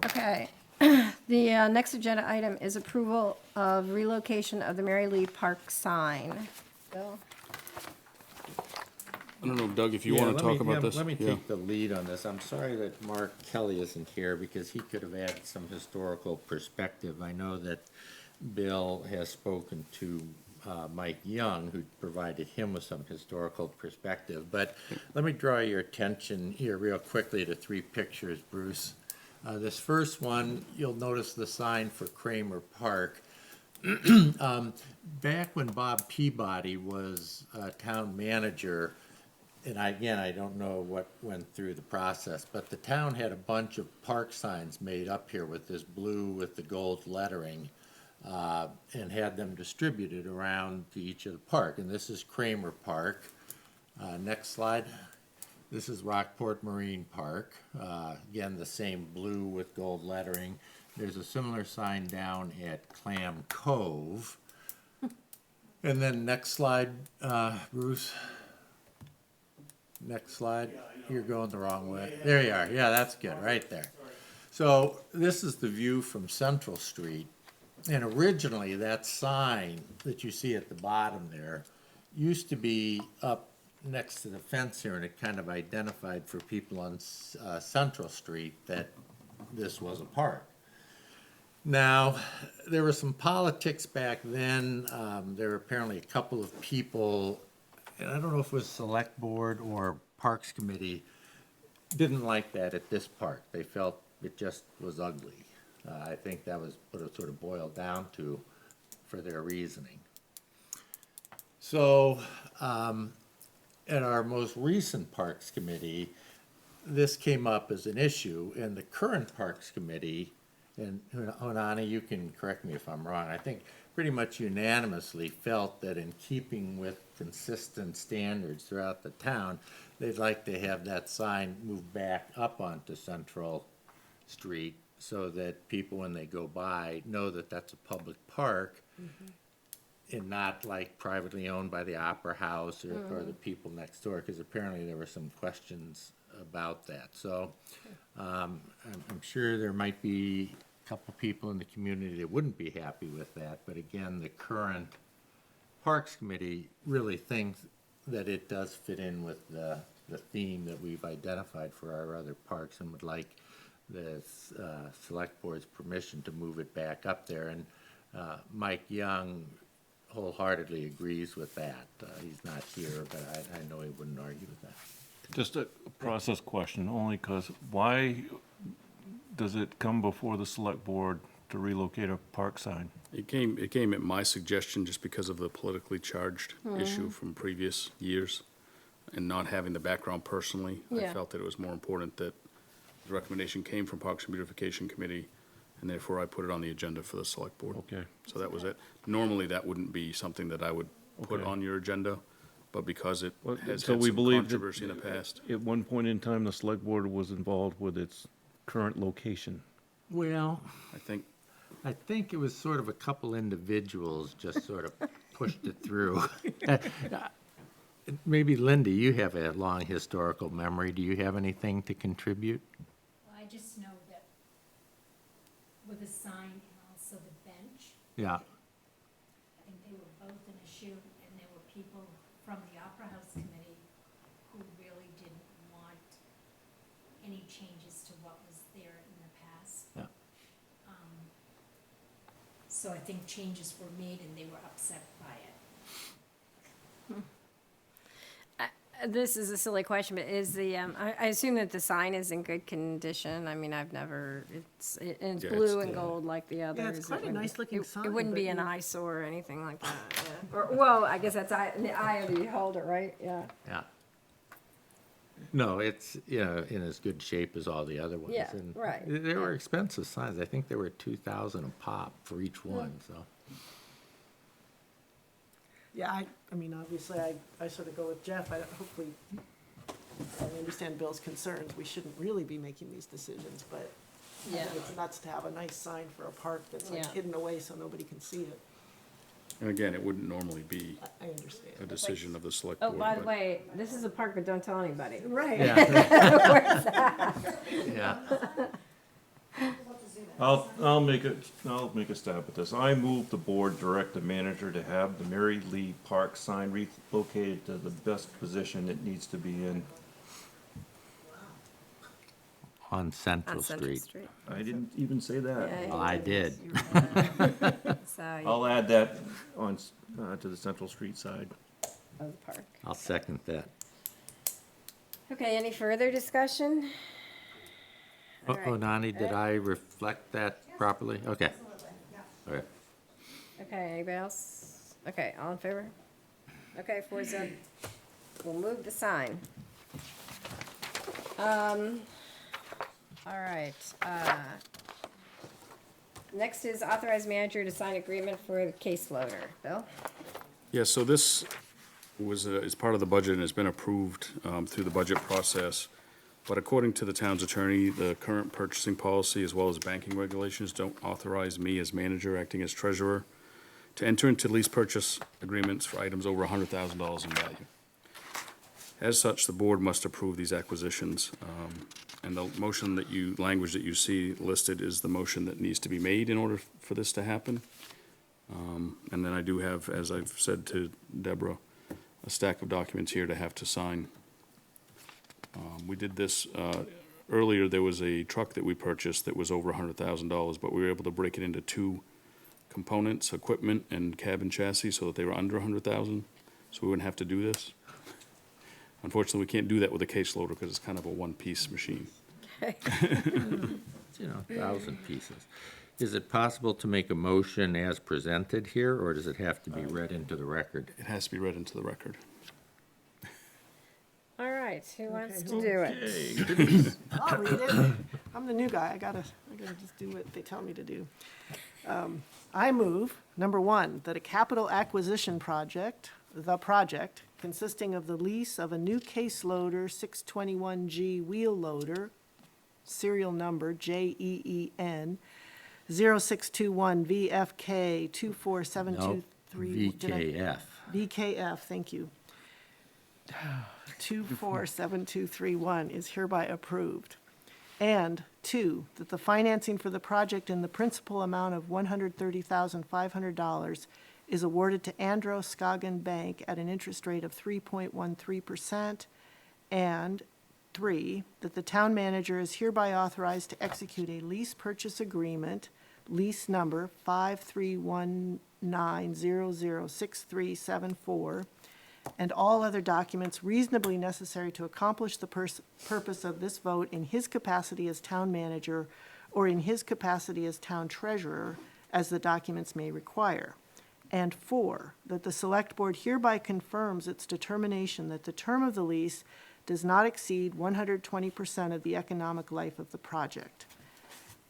Okay, the next agenda item is approval of relocation of the Mary Lee Park sign. Bill? I don't know, Doug, if you Yeah, want to let me- talk about yeah, this. Let me Yeah. take the lead on this. I'm sorry that Mark Kelly isn't here because he could have added some historical perspective. I know that Bill has spoken to Mike Young, who provided him with some historical perspective. But let me draw your attention here real quickly to three pictures, Bruce. This first one, you'll notice the sign for Kramer Park. Back when Bob Peabody was town manager, and I don't know what went through the process, but the town had a bunch of park signs made up here with this blue with the gold lettering, and had them distributed around to each of the park. And this is Kramer Park. Next slide. This is Rockport Marine Park. Again, the same blue with gold lettering. There's a similar sign down at Clam Cove. And then next slide, Bruce. Next slide. You're going the wrong way. There you are. Yeah, that's good, right there. So this is the view from Central Street. And originally, that sign that you see at the bottom there used to be up next to the fence here, and it kind of identified for people on Central Street that this was a park. Now, there was some politics back then. There were apparently a couple of people, and I don't know if it was Select Board or Parks Committee, didn't like that at this park. They felt it just was ugly. I think that was what it sort of boiled down to for their reasoning. So, at our most recent Parks Committee, this came up as an issue, and the current Parks Committee and Honani, you can correct me if I'm wrong, I think pretty much unanimously felt that in keeping with consistent standards throughout the town, they'd like to have that sign move back up onto Central Street so that people, when they go by, know that that's a public park and not like privately owned by the Opera House or the people next door, because apparently there were some questions about that. So I'm sure there might be a couple people in the community that wouldn't be happy with that, but again, the current Parks Committee really thinks that it does fit in with the theme that we've identified for our other parks and would like the Select Board's permission to move it back up there. And Mike Young wholeheartedly agrees with that. He's not here, but I know he wouldn't argue with that. Just a process question, only because why does it come before the select board to relocate a park sign? It came at my suggestion just because of the politically charged issue from previous years and not having the background personally. I Yeah. felt that it was more important that the recommendation came from Parks and Beautification Committee, and therefore I put it on the agenda for the select board. Okay. So that was it. Normally, that wouldn't be something that I would put Okay. on your agenda, but because it Well, has so had we some believe that controversy in the past. At one point in time, the select board was involved with its current location. Well, I think I think it was sort of a couple individuals just sort of pushed it through. Maybe Linda, you have a long historical memory. Do you have anything to contribute? I just know that with the sign and also the bench, Yeah. I think they were both an issue, and there were people from the Opera House Committee who really didn't want any changes to what was there in the past. Yeah. So I think changes were made and they were upset by it. This is a silly question, but is the, I assume that the sign is in good condition. I mean, I've never, it's Yeah, blue it's- and gold like the others. it's quite a It wouldn't- nice-looking it- sign, It wouldn't but be an you- eyesore or anything like that, yeah. Or, well, I guess that's in the eye of the beholder, right? Yeah. Yeah. No, it's, in as good shape as all the other ones. Yeah, And right, They were expensive signs. I think they were 2,000 a pop for each one, so. Yeah, I mean, obviously, I sort of go with Jeff. Hopefully, I understand Bill's concerns. We shouldn't really be making these decisions, but I Yeah. think it's nuts to have a nice sign for a park that's like Yeah. hidden away so nobody can see it. And again, it wouldn't normally be I understand. a decision of the select Oh, board. by the but- way, this is a park, but don't tell anybody. Right. Yeah. I'll make a stab at this. I move the board direct the manager to have the Mary Lee Park sign relocated to the best position it needs to be in. On Central On Central Street. Street. I didn't even say that. Yeah, Well, I did. So, I'll add that on, to the Central Street side. of the park. I'll second that. Okay, any further discussion? All right. Nani, did I reflect that properly? Okay. All right. Okay, anybody else? Okay, all in favor? Okay, 4-0. We'll move the sign. All right, next is authorize manager to sign agreement for the case loader. Bill? Yeah, so this was, is part of the budget and has been approved through the budget process. But according to the town's attorney, the current purchasing policy as well as banking regulations don't authorize me as manager, acting as treasurer, to enter into lease purchase agreements for items over $100,000 in value. As such, the board must approve these acquisitions. And the motion language that you see listed is the motion that needs to be made in order for this to happen. And then I do have, as I've said to Deborah, a stack of documents here to have to sign. We did this, earlier, there was a truck that we purchased that was over $100,000, but we were able to break it into two components, equipment and cab chassis, so that they were under $100,000, so we wouldn't have to do this. Unfortunately, we can't do that with a case loader because it's kind of a one-piece machine. 1,000 pieces. Is it possible to make a motion as presented here, or does it have to be read into the record? It has to be read into the record. All right, who wants to do it? I'll read it. I'm the new guy, I gotta just do what they tell me to do. I move, number one, that a capital acquisition project, the project, consisting of the lease of a new case loader 621G wheel loader, serial number JEEN 0621 VFK No, 24723. VKF. VKF, thank you. 247231 is hereby approved. And two, that the financing for the project in the principal amount of $130,500 is awarded to Andros Scoggin Bank at an interest rate of 3.13%. And three, that the town manager is hereby authorized to execute a lease purchase agreement, lease number 5319006374, and all other documents reasonably necessary to accomplish the purpose of this vote in his capacity as town manager or in his capacity as town treasurer, as the documents may require. And four, that the select board hereby confirms its determination that the term of the lease does not exceed 120% of the economic life of the project.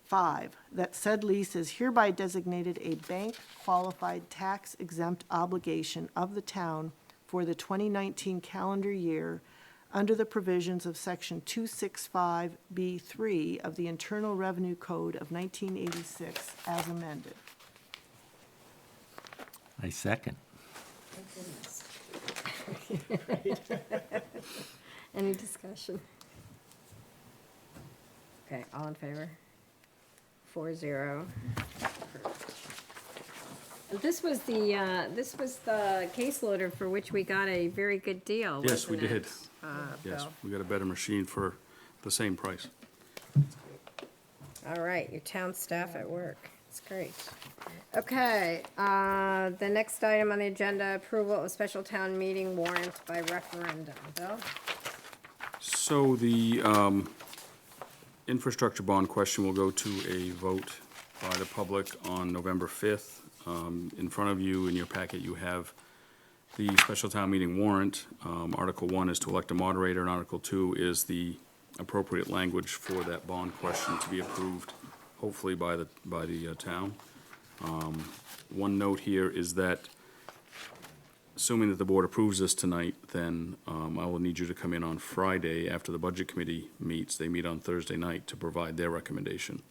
Five, that said lease is hereby designated a bank-qualified tax-exempt obligation of the town for the 2019 calendar year under the provisions of Section 265B3 of the Internal Revenue Code of 1986 as amended. I second. Any discussion? Okay, all in favor? 4-0. This was the case loader for which we got a very good deal, Yes, we wasn't did. it, Yes, Bill? we got a better machine for the same price. All right, your town staff at work. It's great. Okay, the next item on the agenda, approval of special town meeting warrant by referendum. Bill? So the infrastructure bond question will go to a vote by the public on November 5th. In front of you, in your packet, you have the special town meeting warrant. Article 1 is to elect a moderator, and Article 2 is the appropriate language for that bond question to be approved, hopefully by the town. One note here is that, assuming that the board approves this tonight, then I will need you to come in on Friday after the budget committee meets. They meet on Thursday night to provide their recommendation.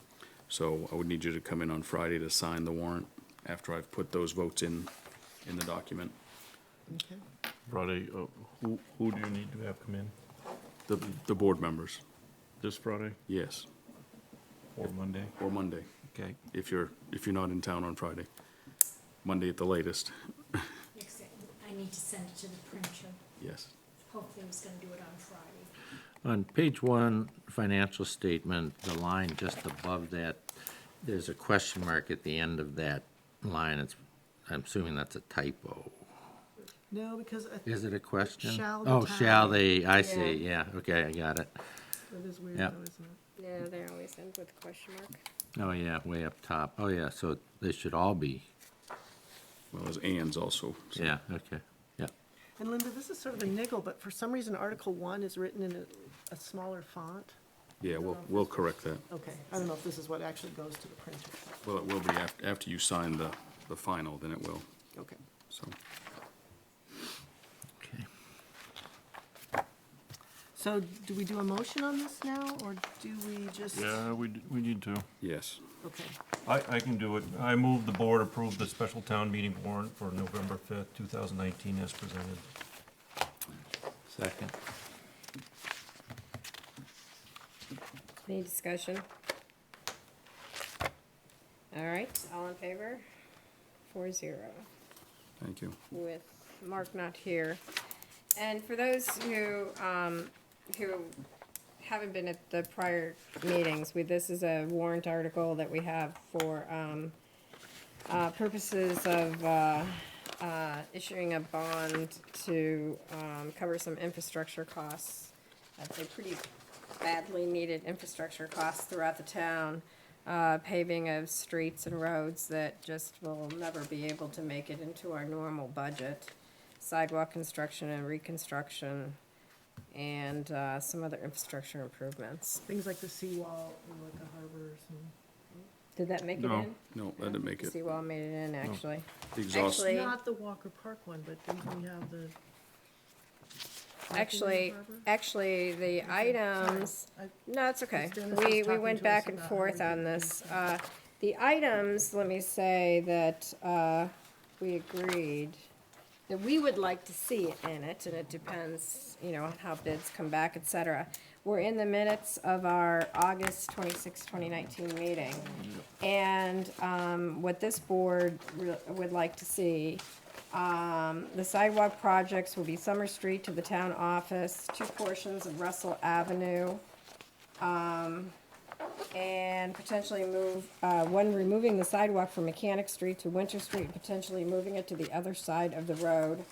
So I would need you to come in on Friday to sign the warrant after I've put those votes in the document. Okay. Friday, who do you need to have come in? The board members, This Friday yes, or Monday? or Monday, Okay. if you're not in town on Friday. Monday at the latest, Except I need to send it to the printer. yes. Hopefully I was gonna do it on Friday. On page 1, financial statement, the line just above that, there's a question mark at the end of that line. I'm assuming that's a typo. No, because Is it a question? Shall the Oh, shall town- they, I see, yeah, okay, I got it. it is weird Yep. though, isn't it? Yeah, they always end with a question mark. Oh, yeah, way up top. Oh, yeah, so they should all be, Well, there's ands also. so- yeah, okay, yeah. And Linda, this is sort of a niggle, but for some reason, Article 1 is written in a smaller font. Yeah, we'll correct that. Okay, I don't know if this is what actually goes to the printer. Well, it will be after you sign the final, then it will, Okay. so. Okay. So do we do a motion on this now, or do we just? Yeah, we need to. Yes. Okay. I can do it. I move the board approve the special town meeting warrant for November 5th, 2019 as presented. Second. Any discussion? All right, all in favor? 4-0, Thank you. with Mark not here. And for those who haven't been at the prior meetings, this is a warrant article that we have for purposes of issuing a bond to cover some infrastructure costs. I'd say pretty badly needed infrastructure costs throughout the town. Paving of streets and roads that just will never be able to make it into our normal budget. Sidewalk construction and reconstruction. and some other infrastructure improvements. Things like the seawall and like the harbors and. Did that make it No. in? No, I didn't make it. Seawall made it in, actually. The exhaust, Actually- Not the Walker Park one, but didn't we have the? Actually, Harbor? actually, the items, I- no, it's okay. Dennis was We talking went to back us and about forth how we on did this. The items, let me say that we agreed that we would like to see it in it, and it depends, you know, on how bids come back, et cetera. We're in the minutes of our August 26, 2019 meeting. And what this board would like to see, the sidewalk projects will be Summer Street to the town office, 2 portions of Russell Avenue, and potentially one removing the sidewalk from Mechanic Street to Winter Street, potentially moving it to the other side of the road.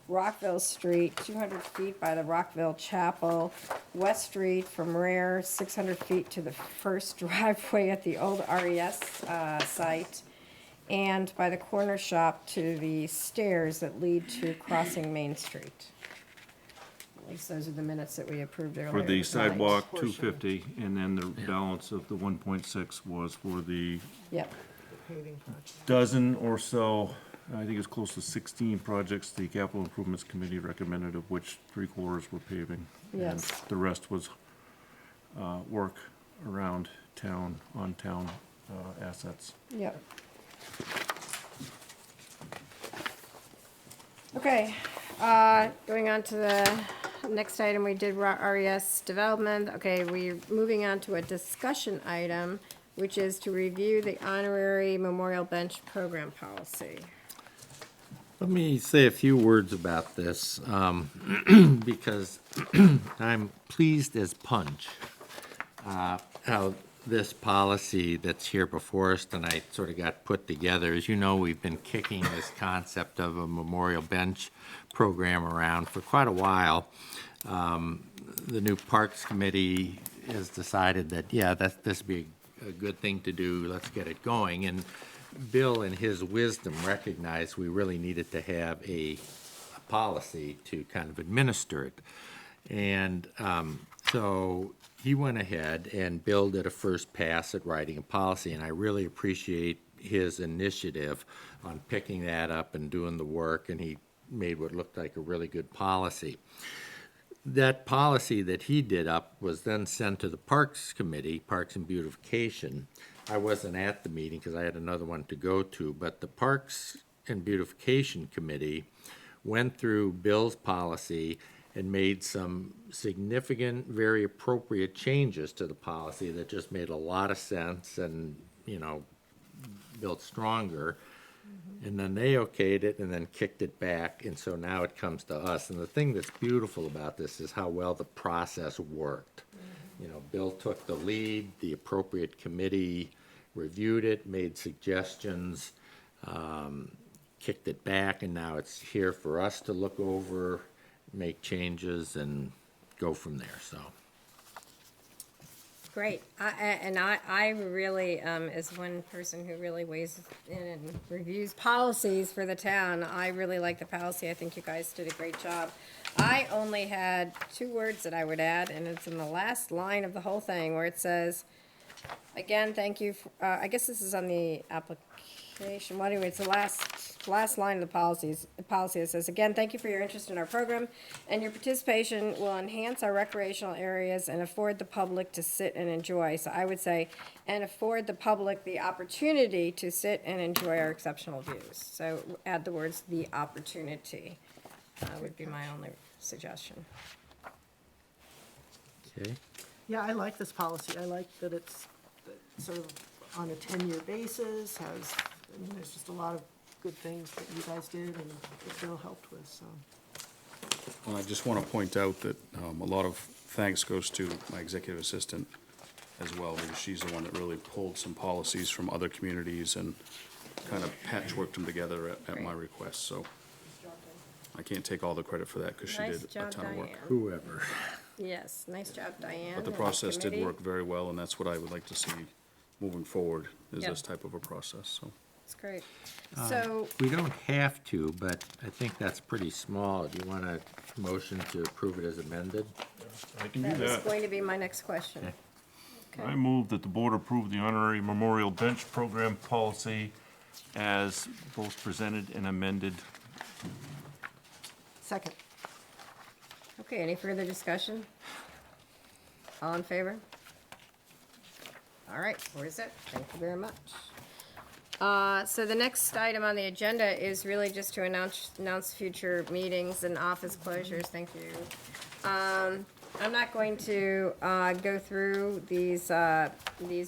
Rockville Street, 200 feet by the Rockville Chapel. West Street from Rare, 600 feet to the first driveway at the old RES site. And by the corner shop to the stairs that lead to crossing Main Street. At least those are the minutes that we approved earlier. For the tonight. sidewalk, 250, and then the balance of the 1.6 was for the Yep, Paving project. dozen or so, I think it's close to 16 projects the Capital Improvements Committee recommended, of which 3/4 were paving. Yes. And the rest was work around town, on town assets. yep. Okay, going on to the next item, we did RES development. Okay, we're moving on to a discussion item, which is to review the honorary memorial bench program policy. Let me say a few words about this, because I'm pleased as punch how this policy that's here before us tonight sort of got put together. As you know, we've been kicking this concept of a memorial bench program around for quite a while. The new Parks Committee has decided that, yeah, this would be a good thing to do, let's get it going. And Bill, in his wisdom, recognized we really needed to have a policy to kind of administer it. And so he went ahead and Bill did a first pass at writing a policy, and I really appreciate his initiative on picking that up and doing the work, and he made what looked like a really good policy. That policy that he did up was then sent to the Parks Committee, Parks and Beautification. I wasn't at the meeting because I had another one to go to, but the Parks and Beautification Committee went through Bill's policy and made some significant, very appropriate changes to the policy that just made a lot of sense and, you know, built stronger. And then they okayed it and then kicked it back, and so now it comes to us. And the thing that's beautiful about this is how well the process worked. You know, Bill took the lead, the appropriate committee reviewed it, made suggestions, kicked it back, and now it's here for us to look over, make changes, and go from there, so. Great. I really, as one person who really weighs in and reviews policies for the town, I really like the policy. I think you guys did a great job. I only had 2 words that I would add, and it's in the last line of the whole thing where it says, again, thank you, I guess this is on the application. Well, anyway, it's the last line of the policy that says, again, thank you for your interest in our program, and your participation will enhance our recreational areas and afford the public to sit and enjoy. So I would say, and afford the public the opportunity to sit and enjoy our exceptional views. So add the words, the opportunity, would be my only suggestion. Okay. Yeah, I like this policy. I like that it's sort of on a 10-year basis, there's just a lot of good things that you guys did and that Bill helped with, so. Well, I just want to point out that a lot of thanks goes to my executive assistant as well, because she's the one that really pulled some policies from other communities and kind of patchworked them together at my request, so I can't take all the credit for that, because she Nice did a job, ton of work. Diane. Whoever. Yes, nice job, Diane. But the and process did committee. work very well, and that's what I would like to see moving forward, is Yep. this type of a process, so. It's great. So, We don't have to, but I think that's pretty small. Do you want a motion to approve it as amended? I can do that was that. going to be my next question. Okay. I move that the board approve the honorary memorial bench program policy as both presented and amended. Second. Okay, any further discussion? All in favor? All right, where's it? Thank you very much. So the next item on the agenda is really just to announce future meetings and office closures. Thank you. I'm not going to go through these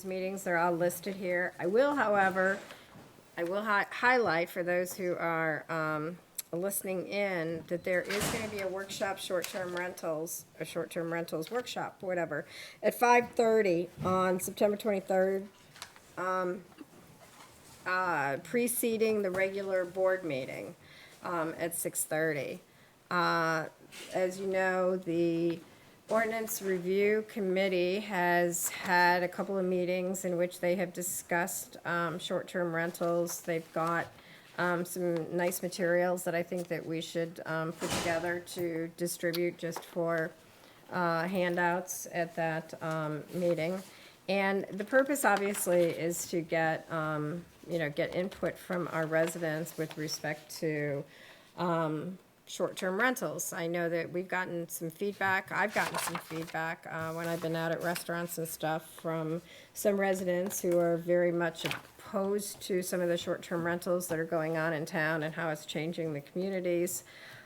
meetings. They're all listed here. I will, however, highlight for those who are listening in that there is going to be a workshop, short-term rentals workshop, whatever, at 5:30 on September 23rd, preceding the regular board meeting at 6:30. As you know, the Ordinance Review Committee has had a couple of meetings in which they have discussed short-term rentals. They've got some nice materials that I think that we should put together to distribute just for handouts at that meeting. And the purpose, obviously, is to get, get input from our residents with respect to short-term rentals. I know that we've gotten some feedback. I've gotten some feedback when I've been out at restaurants and stuff from some residents who are very much opposed to some of the short-term rentals that are going on in town and how it's changing the communities.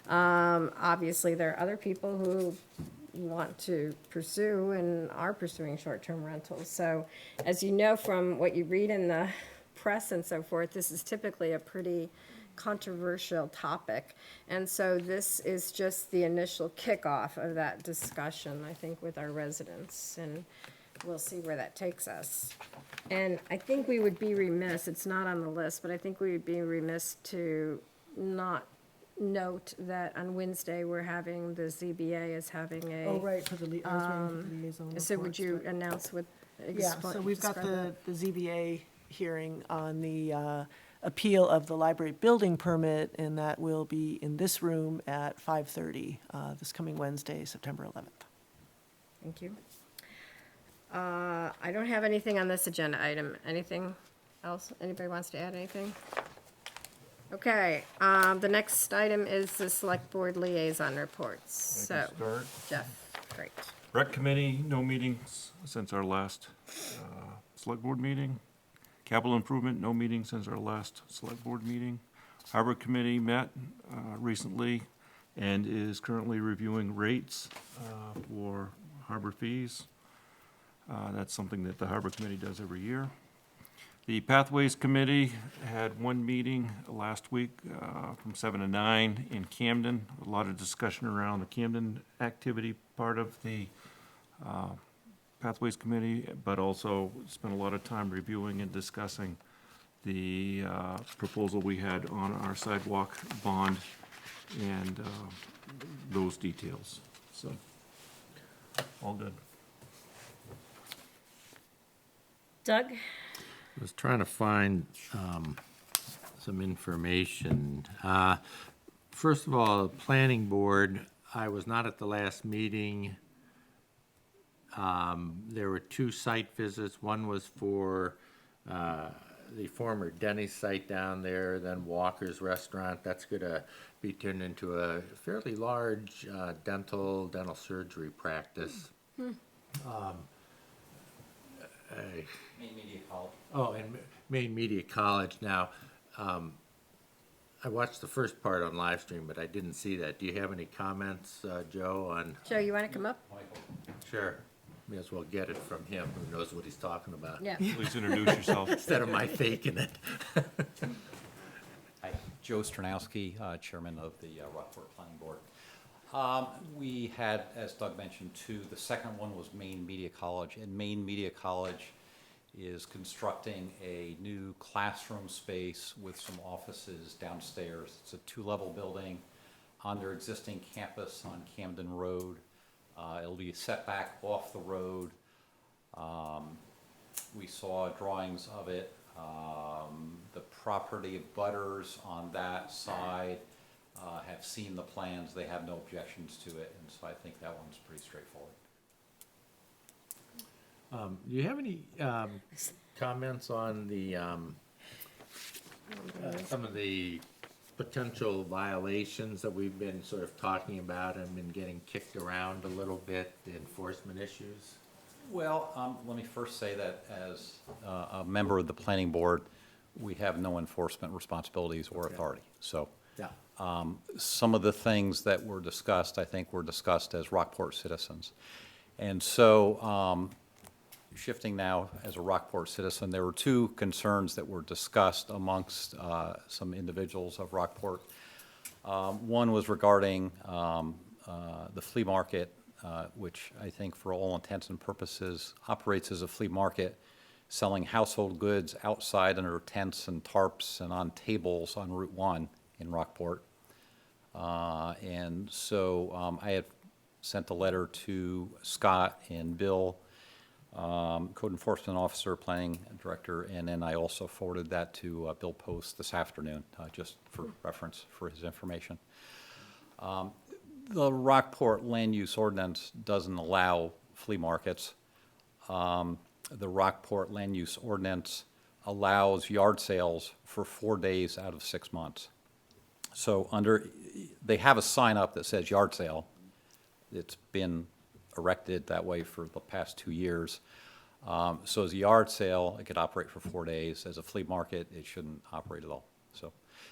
Obviously, there are other people who want to pursue and are pursuing short-term rentals. So, as you know from what you read in the press and so forth, this is typically a pretty controversial topic. And so this is just the initial kickoff of that discussion, I think, with our residents, and we'll see where that takes us. And I think we would be remiss, it's not on the list, but I think we would be remiss to not note that on Wednesday, we're having, the ZBA is having a. Oh, right, for the I was waiting for the liaison So would reports, you but- announce what? Yeah, so we've got the ZBA hearing on the appeal of the library building permit, and that will be in this room at 5:30 this coming Wednesday, September 11th. Thank you. I don't have anything on this agenda item. Anything else? Anybody wants to add anything? Okay, the next item is the select board liaison reports. I can So, start. Jeff, great. Rec committee, no meetings since our last select board meeting. Capital improvement, no meeting since our last select board meeting. Harbor committee met recently and is currently reviewing rates for harbor fees. That's something that the harbor committee does every year. The Pathways Committee had one meeting last week from 7 to 9 in Camden. A lot of discussion around the Camden activity part of the Pathways Committee, but also spent a lot of time reviewing and discussing the proposal we had on our sidewalk bond and those details. So, all good. Doug? I was trying to find some information. First of all, planning board, I was not at the last meeting. There were 2 site visits. One was for the former Denny's site down there, then Walker's Restaurant. That's going to be turned into a fairly large dental surgery practice. Maine Media College. Oh, and Maine Media College. Now, I watched the first part on live stream, but I didn't see that. Do you have any comments, Joe, on? Joe, you want to come up? Sure. May as well get it from him, who knows what he's talking about. Yeah. Please introduce yourself. Instead of my faking it. Hi, Joe Stranowski, Chairman of the Rockport Planning Board. We had, as Doug mentioned, 2. The second one was Maine Media College, and Maine Media College is constructing a new classroom space with some offices downstairs. It's a 2-level building on their existing campus on Camden Road. It'll be set back off the road. We saw drawings of it. The property butters on that side have seen the plans, they have no objections to it, and so I think that one's pretty straightforward. Do you have any comments on the, some of the potential violations that we've been sort of talking about and been getting kicked around a little bit, the enforcement issues? Well, let me first say that as a member of the planning board, we have no enforcement responsibilities or authority. So Yeah. some of the things that were discussed, I think, were discussed as Rockport citizens. And so shifting now as a Rockport citizen, there were two concerns that were discussed amongst some individuals of Rockport. One was regarding the flea market, which I think for all intents and purposes operates as a flea market, selling household goods outside under tents and tarps and on tables on Route 1 in Rockport. And so I had sent a letter to Scott and Bill, Code Enforcement Officer, Planning Director, and then I also forwarded that to Bill Post this afternoon, just for reference for his information. The Rockport Land Use Ordinance doesn't allow flea markets. The Rockport Land Use Ordinance allows yard sales for 4 days out of 6 months. So they have a sign up that says yard sale. It's been erected that way for the past 2 years. So as a yard sale, it could operate for 4 days. As a flea market, it shouldn't operate at all. So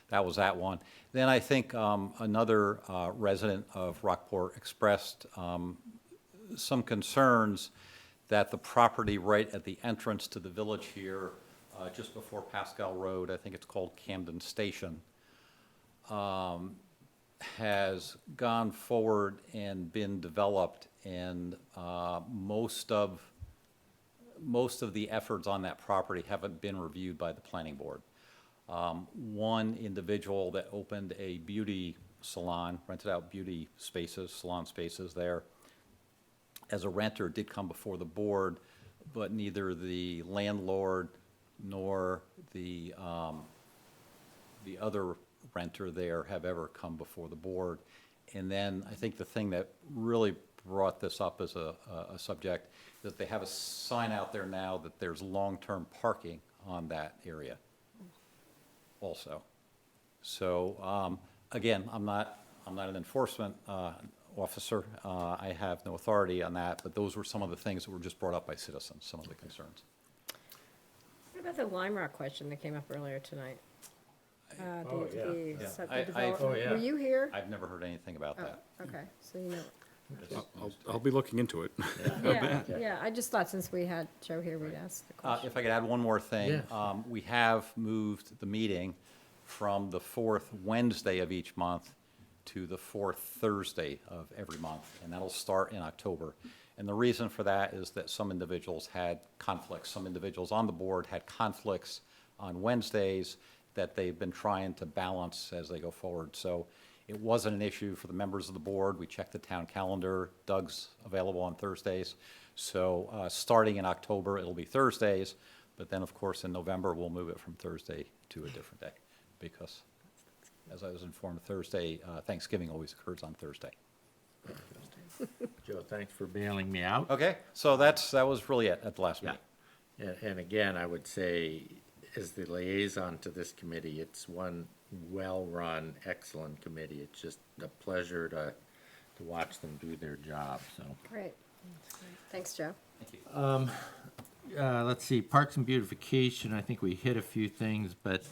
that was that one. Then I think another resident of Rockport expressed some concerns that the property right at the entrance to the village here, just before Pascal Road, I think it's called Camden Station, has gone forward and been developed, and most of the efforts on that property haven't been reviewed by the planning board. One individual that opened a beauty salon, rented out beauty spaces, salon spaces there, as a renter did come before the board, but neither the landlord nor the other renter there have ever come before the board. And then I think the thing that really brought this up as a subject is that they have a sign out there now that there's long-term parking on that area also. So again, I'm not an enforcement officer. I have no authority on that, but those were some of the things that were just brought up by citizens, some of the concerns. What about the Lime Rock question that came up earlier tonight? Oh, yeah. The Yeah. septic Oh, development. yeah. Were you here? I've never heard anything about Oh, that. okay, so you know. I'll be looking into it. Yeah, I just thought since we had Joe here, we'd ask the question. If I could add one more thing. Yeah. We have moved the meeting from the fourth Wednesday of each month to the fourth Thursday of every month, and that'll start in October. And the reason for that is that some individuals had conflicts. Some individuals on the board had conflicts on Wednesdays that they've been trying to balance as they go forward. So it wasn't an issue for the members of the board. We checked the town calendar. Doug's available on Thursdays. So starting in October, it'll be Thursdays, but then, of course, in November, we'll move it from Thursday to a different day, because, as I was informed, Thanksgiving always occurs on Thursday. Joe, thanks for bailing me out. Okay, so that was really it at the last Yeah. meeting. And again, I would say, as the liaison to this committee, it's one well-run, excellent committee. It's just a pleasure to watch them do their job, so. Great. Thanks, Joe. Thank you. Let's see, Parks and Beautification, I think we hit a few things, but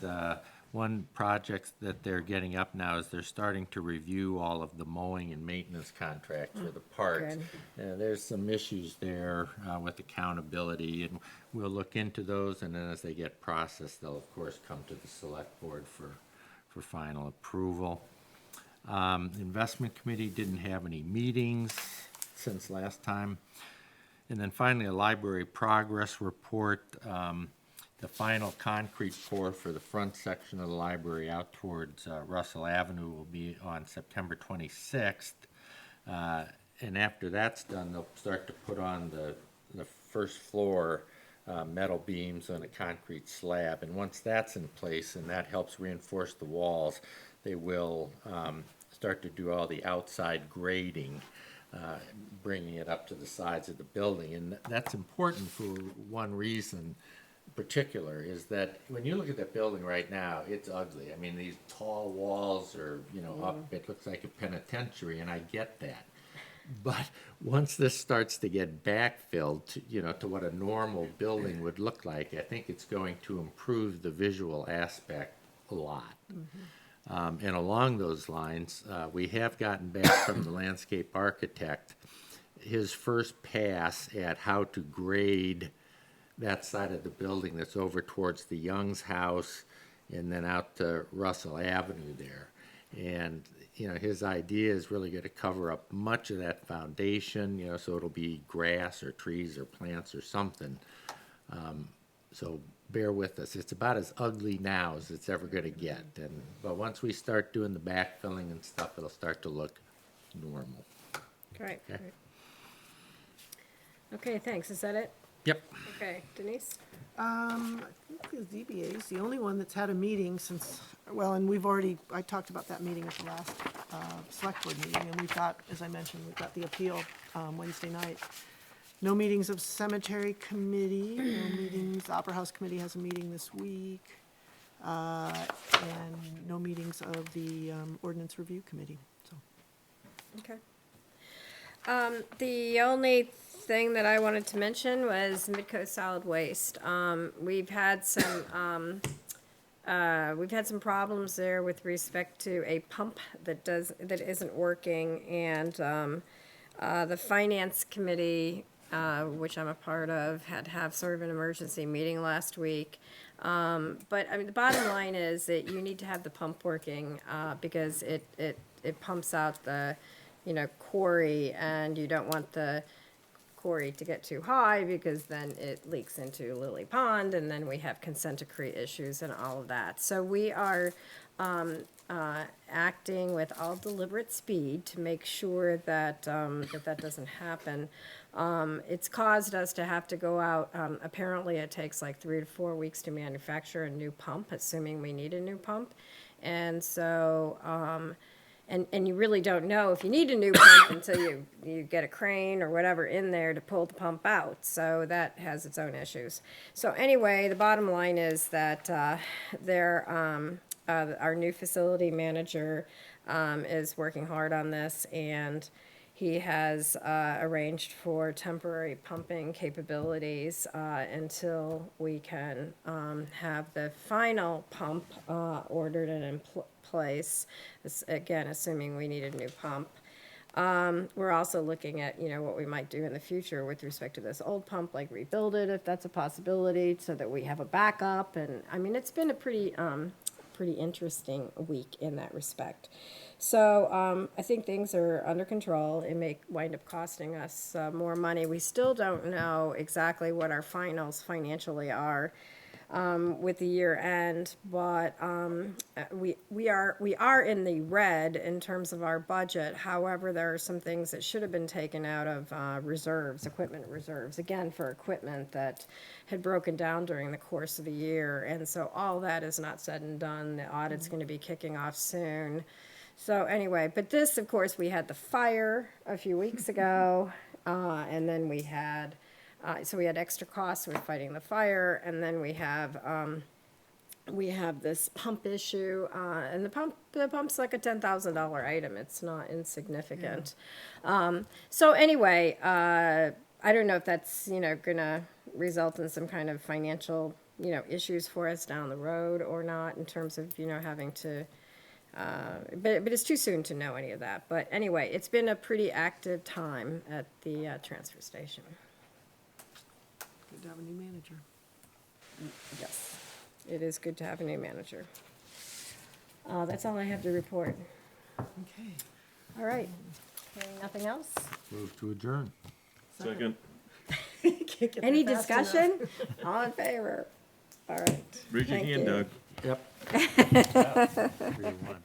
one project that they're getting up now is they're starting to review all of the mowing and maintenance contracts for the parks. Good. There's some issues there with accountability, and we'll look into those, and then as they get processed, they'll of course come to the select board for final approval. Investment Committee didn't have any meetings since last time. And then finally, a library progress report. The final concrete pour for the front section of the library out towards Russell Avenue will be on September 26th. And after that's done, they'll start to put on the first floor metal beams on a concrete slab. And once that's in place and that helps reinforce the walls, they will start to do all the outside grading, bringing it up to the sides of the building. And that's important for one reason particular, is that when you look at that building right now, it's ugly. I mean, these tall walls are, up, it looks like a penitentiary, and I get that. But once this starts to get backfilled to, to what a normal building would look like, I think it's going to improve the visual aspect a lot. And along those lines, we have gotten back from the landscape architect his first pass at how to grade that side of the building that's over towards the Young's house and then out to Russell Avenue there. And, his idea is really going to cover up much of that foundation, so it'll be grass or trees or plants or something. So bear with us. It's about as ugly now as it's ever going to get. But once we start doing the backfilling and stuff, it'll start to look normal. Great. Okay. Okay, thanks. Is that it? Yep. Okay, Denise? I think the ZBA is the only one that's had a meeting since, and I talked about that meeting at the last select board meeting, and we've got, as I mentioned, we've got the appeal Wednesday night. No meetings of cemetery committee, no meetings, Opera House committee has a meeting this week, and no meetings of the ordinance review committee, so. Okay. The only thing that I wanted to mention was Midco Solid Waste. We've had some problems there with respect to a pump that isn't working, and the finance committee, which I'm a part of, had to have sort of an emergency meeting last week. But I mean, the bottom line is that you need to have the pump working because it pumps out the quarry, and you don't want the quarry to get too high because then it leaks into Lily Pond, and then we have consent decree issues and all of that. So we are acting with all deliberate speed to make sure that that doesn't happen. It's caused us to have to go out. Apparently, it takes like 3 to 4 weeks to manufacture a new pump, assuming we need a new pump, and so. And you really don't know if you need a new pump until you get a crane or whatever in there to pull the pump out. So that has its own issues. So anyway, the bottom line is that our new facility manager is working hard on this, and he has arranged for temporary pumping capabilities until we can have the final pump ordered and in place, again, assuming we need a new pump. We're also looking at, what we might do in the future with respect to this old pump, like rebuild it if that's a possibility, so that we have a backup. And I mean, it's been a pretty interesting week in that respect. So I think things are under control. It may wind up costing us more money. We still don't know exactly what our finals financially are with the year end, but we are in the red in terms of our budget. However, there are some things that should have been taken out of equipment reserves, again, for equipment that had broken down during the course of the year. And so all that is not said and done. The audit's going to be kicking off soon. So anyway, but this, of course, we had the fire a few weeks ago, and then we had extra costs with fighting the fire, and then we have this pump issue, and the pump's like a $10,000 item. It's not insignificant. So anyway, I don't know if that's gonna result in some kind of financial issues for us down the road or not in terms of having to. But it's too soon to know any of that. But anyway, it's been a pretty active time at the transfer station. Good to have a new manager. Yes, it is good to have a new manager. That's all I have to report. Okay. All right. Hearing nothing else? Move to adjourn. Second. Can't get Any there fast enough. discussion? All in favor? All right. Raise your Thank hand, you. Doug. Yep. 3-1.